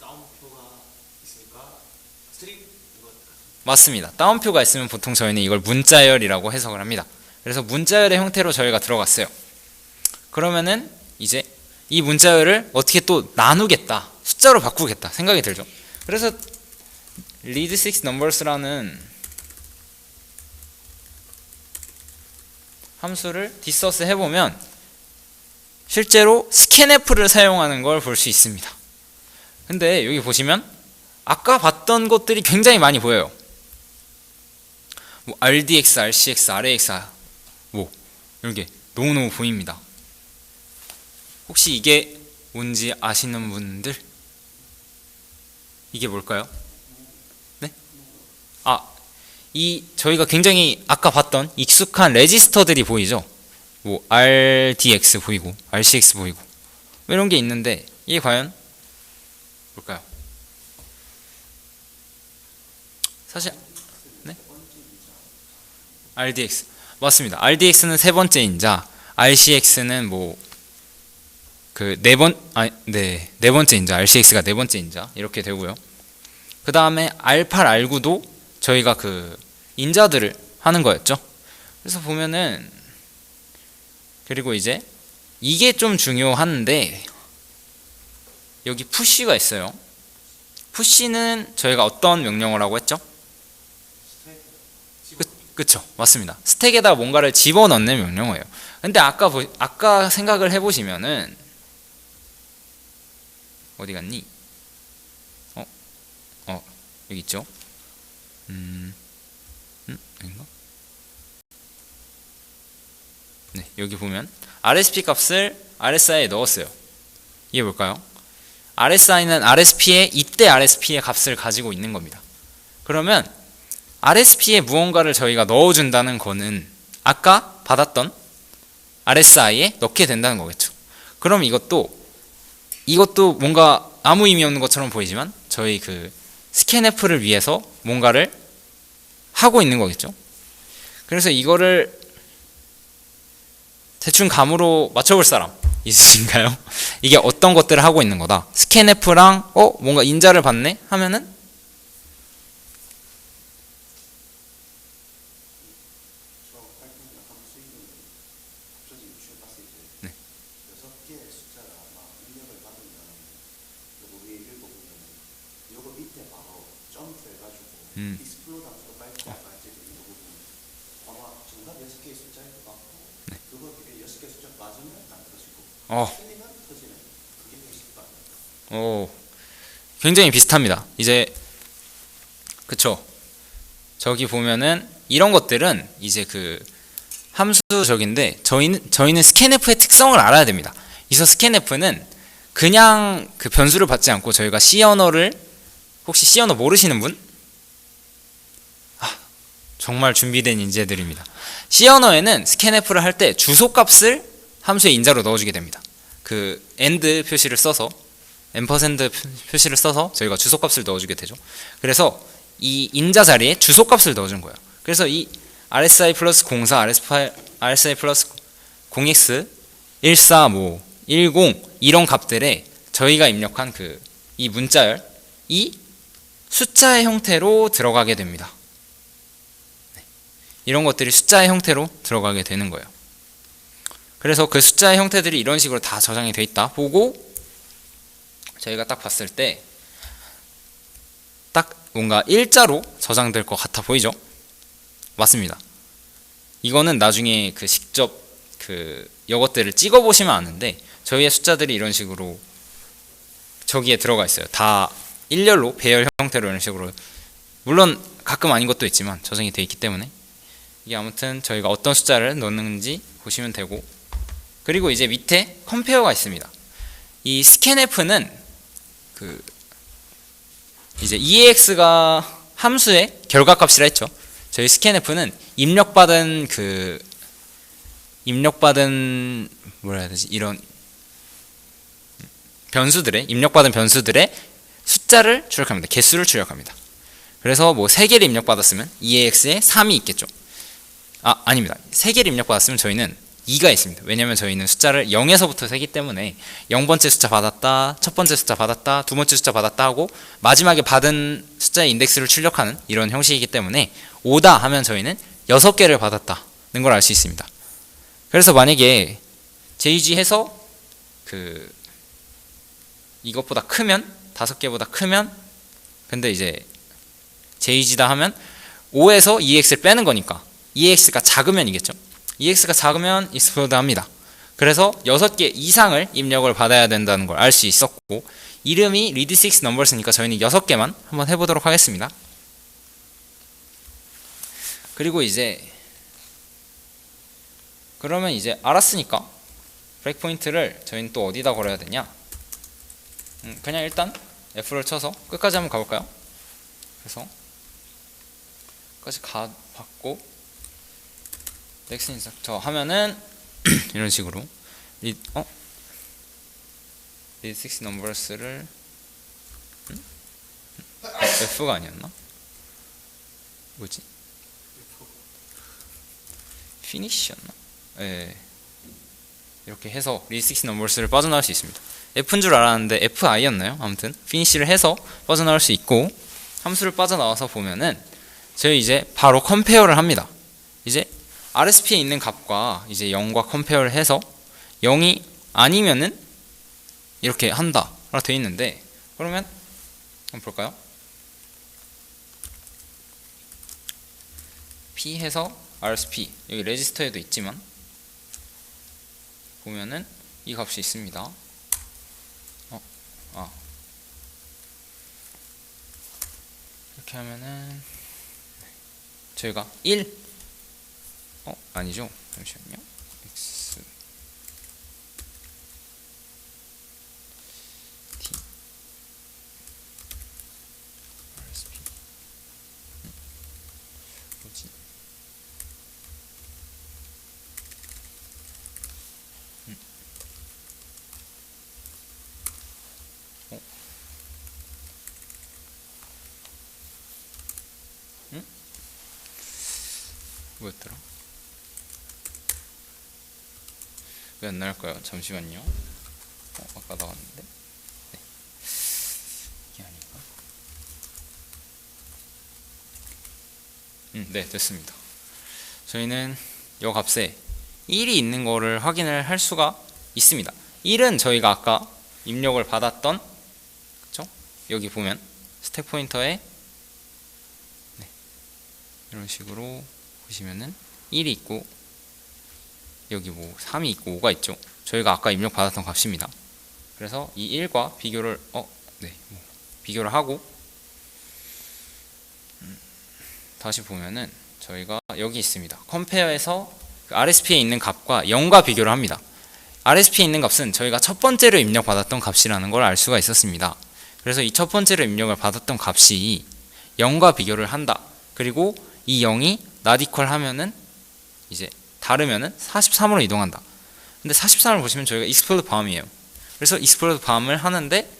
다운표가 있으니까 스트링인 것 같습니다. 맞습니다. 다운표가 있으면 보통 저희는 이걸 문자열이라고 해석을 합니다. 그래서 문자열의 형태로 저희가 들어갔어요. 그러면은 이제 이 문자열을 어떻게 또 나누겠다, 숫자로 바꾸겠다 생각이 들죠. 그래서 read6 numbers라는 함수를 디서스 해보면 실제로 scanf를 사용하는 걸 볼 수 있습니다. 근데 여기 보시면 아까 봤던 것들이 굉장히 많이 보여요. 뭐 RDX, RCX, RAX 뭐 이런 게 너무너무 보입니다. 혹시 이게 뭔지 아시는 분들? 이게 뭘까요? 네? 이 저희가 굉장히 아까 봤던 익숙한 레지스터들이 보이죠? 뭐 RDX 보이고 RCX 보이고 뭐 이런 게 있는데, 이게 과연 뭘까요? 사실 네? RDX 맞습니다. RDX는 세 번째 인자, RCX는 뭐 그 네 번째 인자, RCX가 네 번째 인자 이렇게 되고요. 그 다음에 R8, R9도 저희가 그 인자들을 하는 거였죠. 그래서 보면은, 그리고 이제 이게 좀 중요한데 여기 푸시가 있어요. 푸시는 저희가 어떤 명령을 하고 했죠? 그쵸, 맞습니다. 스택에다 뭔가를 집어넣는 명령어예요. 근데 아까 생각을 해보시면은 어디 갔니? 여기 있죠. 아닌가? 네, 여기 보면 RSP 값을 RSI에 넣었어요. 이게 뭘까요? RSI는 RSP의 이때 RSP의 값을 가지고 있는 겁니다. 그러면 RSP에 무언가를 저희가 넣어준다는 거는 아까 받았던 RSI에 넣게 된다는 거겠죠. 그럼 이것도 뭔가 아무 의미 없는 것처럼 보이지만 저희 그 스캔F를 위해서 뭔가를 하고 있는 거겠죠. 그래서 이거를 대충 감으로 맞춰볼 사람 있으신가요? 이게 어떤 것들을 하고 있는 거다. 스캔F랑 뭔가 인자를 받네 하면은 네. 굉장히 비슷합니다. 이제 그쵸. 저기 보면은 이런 것들은 이제 그 함수적인데 저희는 scanf의 특성을 알아야 됩니다. 그래서 scanf는 그냥 그 변수를 받지 않고 저희가 C 언어를 혹시 C 언어 모르시는 분? 정말 준비된 인재들입니다. C 언어에는 scanf를 할 때 주소값을 함수의 인자로 넣어주게 됩니다. 그 and 표시를 써서 앰퍼샌드 표시를 써서 저희가 주소값을 넣어주게 되죠. 그래서 이 인자 자리에 주소값을 넣어준 거예요. 그래서 이 RSI 플러스 04, RSI 플러스 0x, 14, 10 이런 값들에 저희가 입력한 이 문자열 이 숫자의 형태로 들어가게 됩니다. 이런 것들이 숫자의 형태로 들어가게 되는 거예요. 그래서 그 숫자의 형태들이 이런 식으로 다 저장이 돼 있다 보고 저희가 딱 봤을 때 딱 뭔가 일자로 저장될 것 같아 보이죠? 맞습니다. 이거는 나중에 직접 이것들을 찍어 보시면 아는데 저희의 숫자들이 이런 식으로 저기에 들어가 있어요. 다 일렬로 배열 형태로 이런 식으로, 물론 가끔 아닌 것도 있지만 저장이 돼 있기 때문에 이게 아무튼 저희가 어떤 숫자를 넣는지 보시면 되고, 그리고 이제 밑에 컴페어가 있습니다. 이 scanf는 이제 EAX가 함수의 결과값이라 했죠. 저희 scanf는 입력받은 뭐라 해야 되지? 이런 입력받은 변수들의 숫자를 출력합니다. 개수를 출력합니다. 그래서 3개를 입력받았으면 EAX에 3이 있겠죠. 아닙니다. 3개를 입력받았으면 저희는 2가 있습니다. 왜냐면 저희는 숫자를 0에서부터 세기 때문에 0번째 숫자 받았다, 첫 번째 숫자 받았다, 두 번째 숫자 받았다 하고 마지막에 받은 숫자의 인덱스를 출력하는 이런 형식이기 때문에 5다 하면 저희는 6개를 받았다는 걸 알 수 있습니다. 그래서 만약에 JG 해서 이것보다 크면 5개보다 크면, 근데 이제 JG다 하면 5에서 EX를 빼는 거니까 EX가 작으면 이겠죠. EX가 작으면 익스플로드 합니다. 그래서 6개 이상을 입력을 받아야 된다는 걸 알 수 있었고, 이름이 read6 numbers니까 저희는 6개만 한번 해보도록 하겠습니다. 그리고 그러면 이제 알았으니까 브레이크 포인트를 저희는 또 어디다 걸어야 되냐? 그냥 일단 F를 쳐서 끝까지 한번 가볼까요? 그래서 끝까지 봤고 넥스 인스트럭터 하면은 이런 식으로 read6 numbers를 F가 아니었나? 뭐지? finish였나? 예. 이렇게 해서 read6 numbers를 빠져나올 수 있습니다. F인 줄 알았는데 FI였나요? 아무튼 finish를 해서 빠져나올 수 있고, 함수를 빠져나와서 보면은 저희 이제 바로 컴페어를 합니다. 이제 RSP에 있는 값과 이제 0과 컴페어를 해서 0이 아니면은 이렇게 한다 라고 되어 있는데, 그러면 한번 볼까요? P 해서 RSP, 여기 레지스터에도 있지만 보면은 이 값이 있습니다. 이렇게 하면은 저희가 1 아니죠? 잠시만요. X T 뭐였더라? 왜 안 나올까요? 잠시만요. 아까 나왔는데. 네. 이게 아닌가? 네, 됐습니다. 저희는 이 값에 1이 있는 거를 확인을 할 수가 있습니다. 1은 저희가 아까 입력을 받았던, 그쵸? 여기 보면 스택 포인터에 네, 이런 식으로 보시면은 1이 있고 여기 뭐 3이 있고 5가 있죠. 저희가 아까 입력 받았던 값입니다. 그래서 이 1과 비교를 비교를 하고 다시 보면은 저희가 여기 있습니다. 컴페어에서 RSP에 있는 값과 0과 비교를 합니다. RSP에 있는 값은 저희가 첫 번째로 입력받았던 값이라는 걸 알 수가 있었습니다. 그래서 이 첫 번째로 입력을 받았던 값이 0과 비교를 한다. 그리고 이 0이 not equal 하면은 이제 다르면은 43으로 이동한다. 근데 43을 보시면 저희가 explode bomb이에요. 그래서 explode bomb을 하는데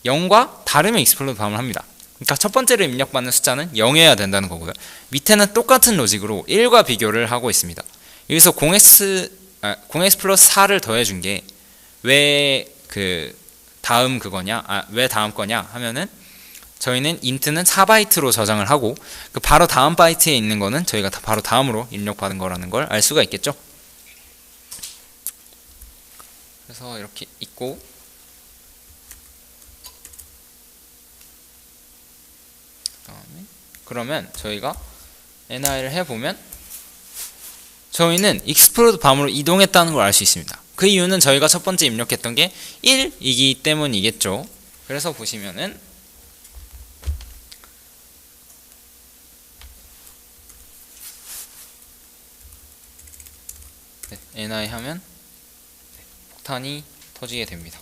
0과 다르면 explode bomb을 합니다. 그러니까 첫 번째로 입력받는 숫자는 0이어야 된다는 거고요. 밑에는 똑같은 로직으로 1과 비교를 하고 있습니다. 여기서 0x 플러스 4를 더해준 게 왜 그 다음 그거냐, 왜 다음 거냐 하면은 저희는 int는 4바이트로 저장을 하고 그 바로 다음 바이트에 있는 거는 저희가 바로 다음으로 입력받은 거라는 걸 알 수가 있겠죠. 그래서 이렇게 있고 그다음에 그러면 저희가 NI를 해보면 저희는 explode bomb으로 이동했다는 걸 알 수 있습니다. 그 이유는 저희가 첫 번째 입력했던 게 1이기 때문이겠죠. 그래서 보시면은 NI 하면 폭탄이 터지게 됩니다.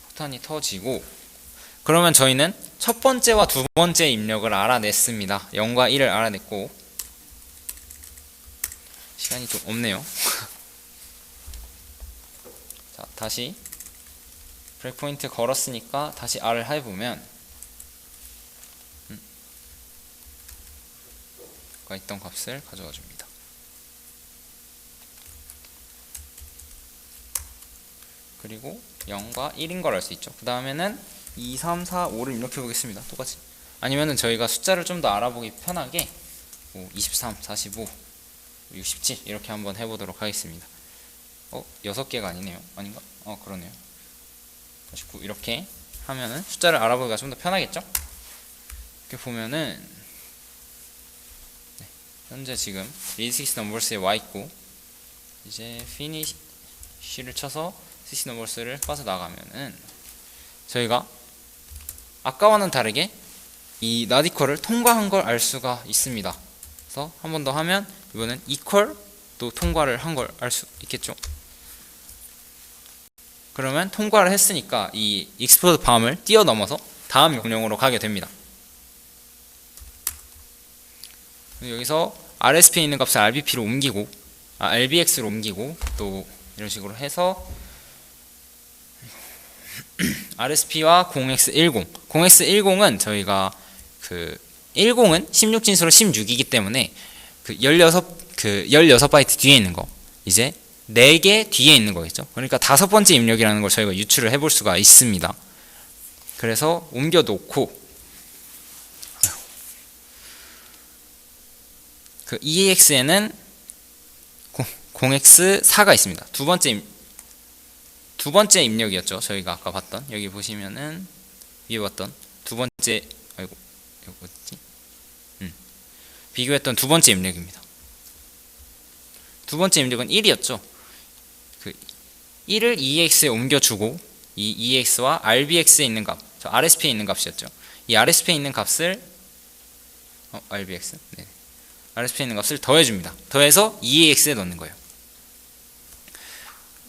폭탄이 터지고 그러면 저희는 첫 번째와 두 번째 입력을 알아냈습니다. 0과 1을 알아냈고 시간이 좀 없네요. 자, 다시 브레이크포인트 걸었으니까 다시 R을 해보면 아까 있던 값을 가져와 줍니다. 그리고 0과 1인 걸 알 수 있죠. 그 다음에는 2, 3, 4, 5를 입력해 보겠습니다. 똑같이. 아니면은 저희가 숫자를 좀 더 알아보기 편하게 23, 45, 67 이렇게 한번 해보도록 하겠습니다. 6개가 아니네요. 아닌가? 그러네요. 49 이렇게 하면은 숫자를 알아보기가 좀 더 편하겠죠? 이렇게 보면은 현재 지금 read 6 numbers에 와 있고 이제 finish를 쳐서 6 numbers를 빠져나가면은 저희가 아까와는 다르게 이 not equal을 통과한 걸 알 수가 있습니다. 그래서 한 번 더 하면 이번엔 equal 또 통과를 한 걸 알 수 있겠죠. 그러면 통과를 했으니까 이 explode bomb을 뛰어넘어서 다음 명령으로 가게 됩니다. 여기서 RSP에 있는 값을 RBP로 옮기고 RBX로 옮기고 또 이런 식으로 해서 RSP와 0x10 0x10은 저희가 그 10은 16진수로 16이기 때문에 그 16바이트 뒤에 있는 거 이제 4개 뒤에 있는 거겠죠. 그러니까 5번째 입력이라는 걸 저희가 유출을 해볼 수가 있습니다. 그래서 옮겨 놓고 그 EAX에는 0x4가 있습니다. 두 번째 입력이었죠. 저희가 아까 봤던 여기 보시면은 위에 봤던 두 번째 이거 뭐지? 비교했던 두 번째 입력입니다. 두 번째 입력은 1이었죠. 그 1을 EAX에 옮겨주고 이 EAX와 RBX에 있는 값, 저 RSP에 있는 값이었죠. 이 RSP에 있는 값을 RBX? 네. RSP에 있는 값을 더해줍니다. 더해서 EAX에 넣는 거예요.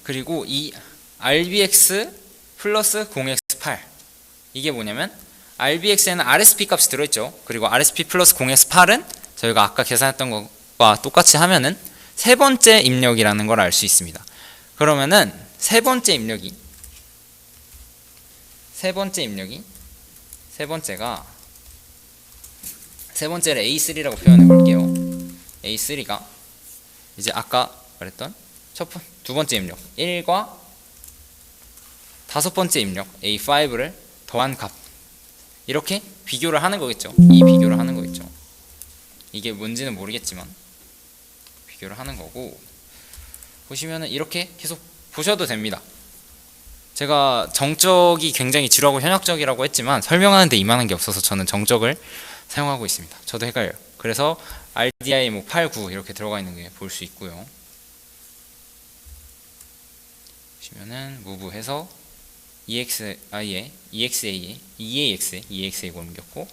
그리고 이 RBX 플러스 0x8 이게 뭐냐면 RBX에는 RSP 값이 들어있죠. 그리고 RSP 플러스 0x8은 저희가 아까 계산했던 것과 똑같이 하면은 세 번째 입력이라는 걸 알 수 있습니다. 그러면은 세 번째가 세 번째를 A3라고 표현해 볼게요. A3가 이제 아까 말했던 두 번째 입력 1과 다섯 번째 입력 A5를 더한 값, 이렇게 비교를 하는 거겠죠. 이 비교를 하는 거겠죠. 이게 뭔지는 모르겠지만 비교를 하는 거고, 보시면은 이렇게 계속 보셔도 됩니다. 제가 정적이 굉장히 지루하고 현역적이라고 했지만 설명하는데 이만한 게 없어서 저는 정적을 사용하고 있습니다. 저도 헷갈려요. 그래서 RDI 뭐 8, 9 이렇게 들어가 있는 게 볼 수 있고요. 보시면은 move 해서 EXA에 EAX에 옮겼고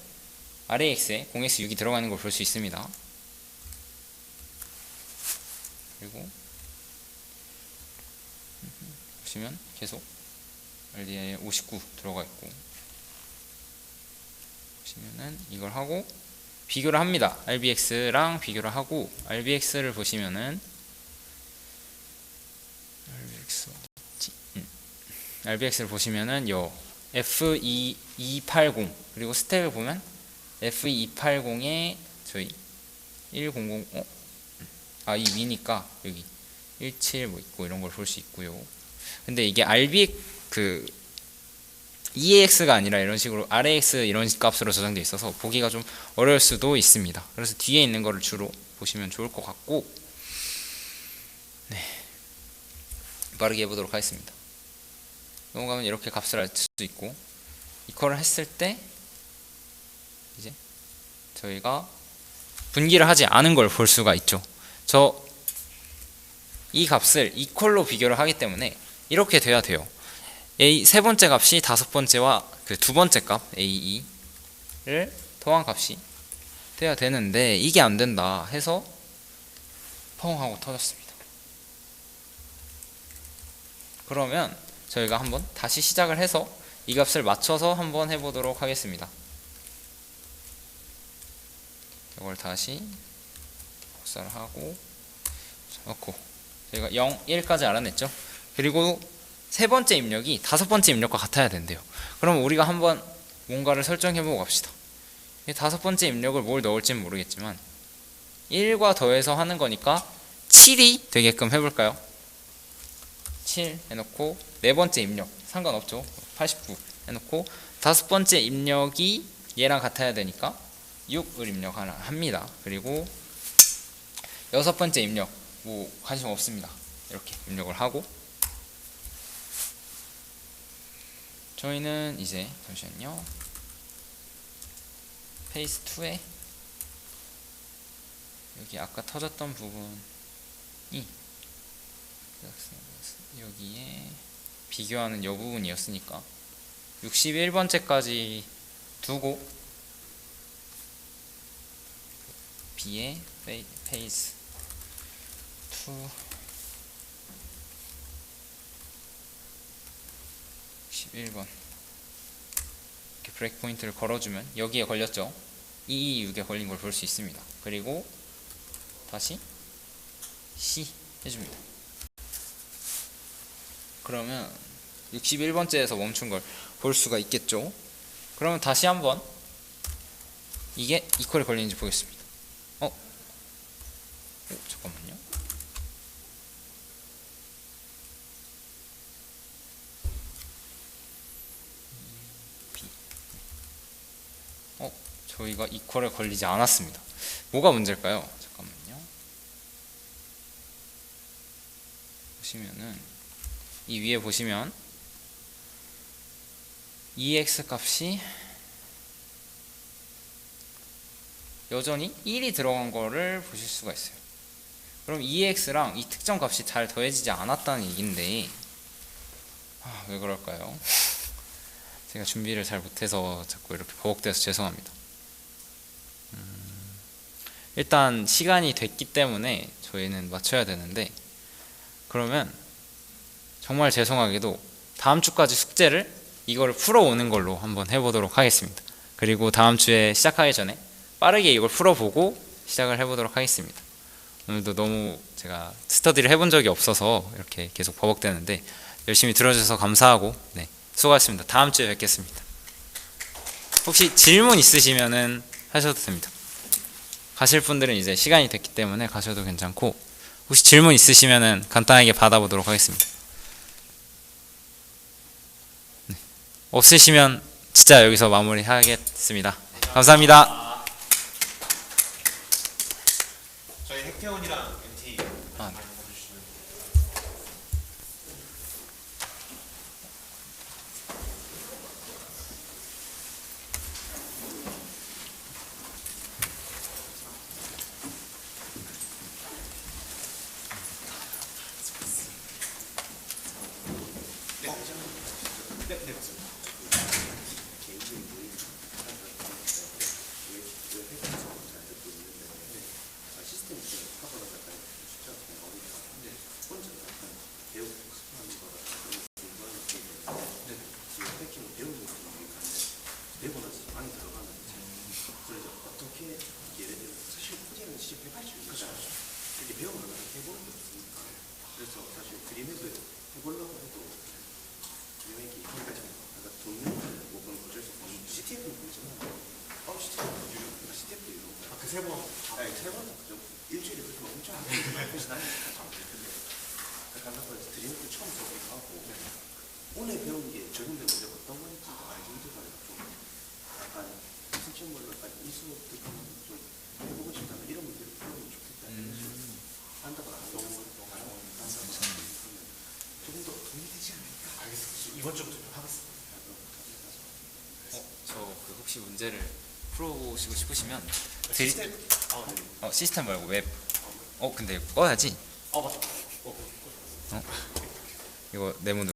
RAX에 0x6이 들어가 있는 걸 볼 수 있습니다. 그리고 보시면 계속 RDI에 59 들어가 있고, 보시면은 이걸 하고 비교를 합니다. RBX랑 비교를 하고, RBX를 보시면은 RBX를 보시면은 요 F2280 그리고 스택을 보면 F280에 저희 100 이 위니까 여기 17 뭐 있고 이런 걸 볼 수 있고요. 근데 이게 그 EAX가 아니라 이런 식으로 RAX 이런 값으로 저장되어 있어서 보기가 좀 어려울 수도 있습니다. 그래서 뒤에 있는 거를 주로 보시면 좋을 것 같고, 네, 빠르게 해보도록 하겠습니다. 넘어가면 이렇게 값을 알 수 있고, 이퀄을 했을 때 이제 저희가 분기를 하지 않은 걸 볼 수가 있죠. 이 값을 이퀄로 비교를 하기 때문에 이렇게 돼야 돼요. 세 번째 값이 다섯 번째와 그 두 번째 값 A2를 더한 값이 돼야 되는데 이게 안 된다 해서 펑 하고 터졌습니다. 그러면 저희가 한번 다시 시작을 해서 이 값을 맞춰서 한번 해보도록 하겠습니다. 이걸 다시 복사를 하고 넣고, 저희가 0, 1까지 알아냈죠. 그리고 세 번째 입력이 다섯 번째 입력과 같아야 된대요. 그럼 우리가 한번 뭔가를 설정해보고 갑시다. 다섯 번째 입력을 뭘 넣을지는 모르겠지만 1과 더해서 하는 거니까 7이 되게끔 해볼까요? 7 해놓고 네 번째 입력 상관없죠. 89 해놓고 다섯 번째 입력이 얘랑 같아야 되니까 6을 입력합니다. 그리고 여섯 번째 입력 뭐 관심 없습니다. 이렇게 입력을 하고, 저희는 이제 잠시만요. 페이스 2에 여기 아까 터졌던 부분이 여기에 비교하는 이 부분이었으니까 61번째까지 두고 B의 페이스 2 11번 이렇게 브레이크 포인트를 걸어주면 여기에 걸렸죠. 226에 걸린 걸 볼 수 있습니다. 그리고 다시 C 해줍니다. 그러면 61번째에서 멈춘 걸 볼 수가 있겠죠. 그러면 다시 한번 이게 이퀄에 걸리는지 보겠습니다. 잠깐만요. 저희가 이퀄에 걸리지 않았습니다. 뭐가 문제일까요? 잠깐만요. 보시면은 이 위에 보시면 EX 값이 여전히 1이 들어간 거를 보실 수가 있어요. 그럼 EX랑 이 특정 값이 잘 더해지지 않았다는 얘기인데 왜 그럴까요? 제가 준비를 잘 못해서 자꾸 이렇게 버벅대서 죄송합니다. 일단 시간이 됐기 때문에 저희는 맞춰야 되는데, 그러면 정말 죄송하게도 다음 주까지 숙제를 이거를 풀어오는 걸로 한번 해보도록 하겠습니다. 그리고 다음 주에 시작하기 전에 빠르게 이걸 풀어보고 시작을 해보도록 하겠습니다. 오늘도 너무 제가 스터디를 해본 적이 없어서 이렇게 계속 버벅대는데 열심히 들어주셔서 감사하고, 네, 수고하셨습니다. 다음 주에 뵙겠습니다. 혹시 질문 있으시면은 하셔도 됩니다. 가실 분들은 이제 시간이 됐기 때문에 가셔도 괜찮고, 혹시 질문 있으시면은 간단하게 받아보도록 하겠습니다. 네. 없으시면 진짜 여기서 마무리하겠습니다. 감사합니다. 저희 핵태원이랑 MT 아, 많이 해주시면 네, 네 맞습니다. 그래서 사실 그림에도 해보려고 해도 리메이크 이전까지 약간 돈을 먹은 어쩔 수 없고 CTF는 보지만 CTF도 이런 거 그 세 번? 아니 세번 그죠? 일주일에 그렇게 엄청 하고 그래서 나는 간단하게 드림크 처음 써보기도 하고 오늘 배운 게 적용된 문제가 어떤 건지 알지 못해서 좀 약간 실질물로 약간 이 수업도 좀 해보고 싶다면 이런 문제를 풀어보면 좋겠다 이런 식으로 한다고 안 하고 조금 더 도움이 되지 않을까? 알겠습니다. 이번 주부터 좀 하겠습니다. 저 그 혹시 문제를 풀어보시고 싶으시면 시스템? 네. 시스템 말고 웹. 근데 꺼야지. 맞다. 이거 네모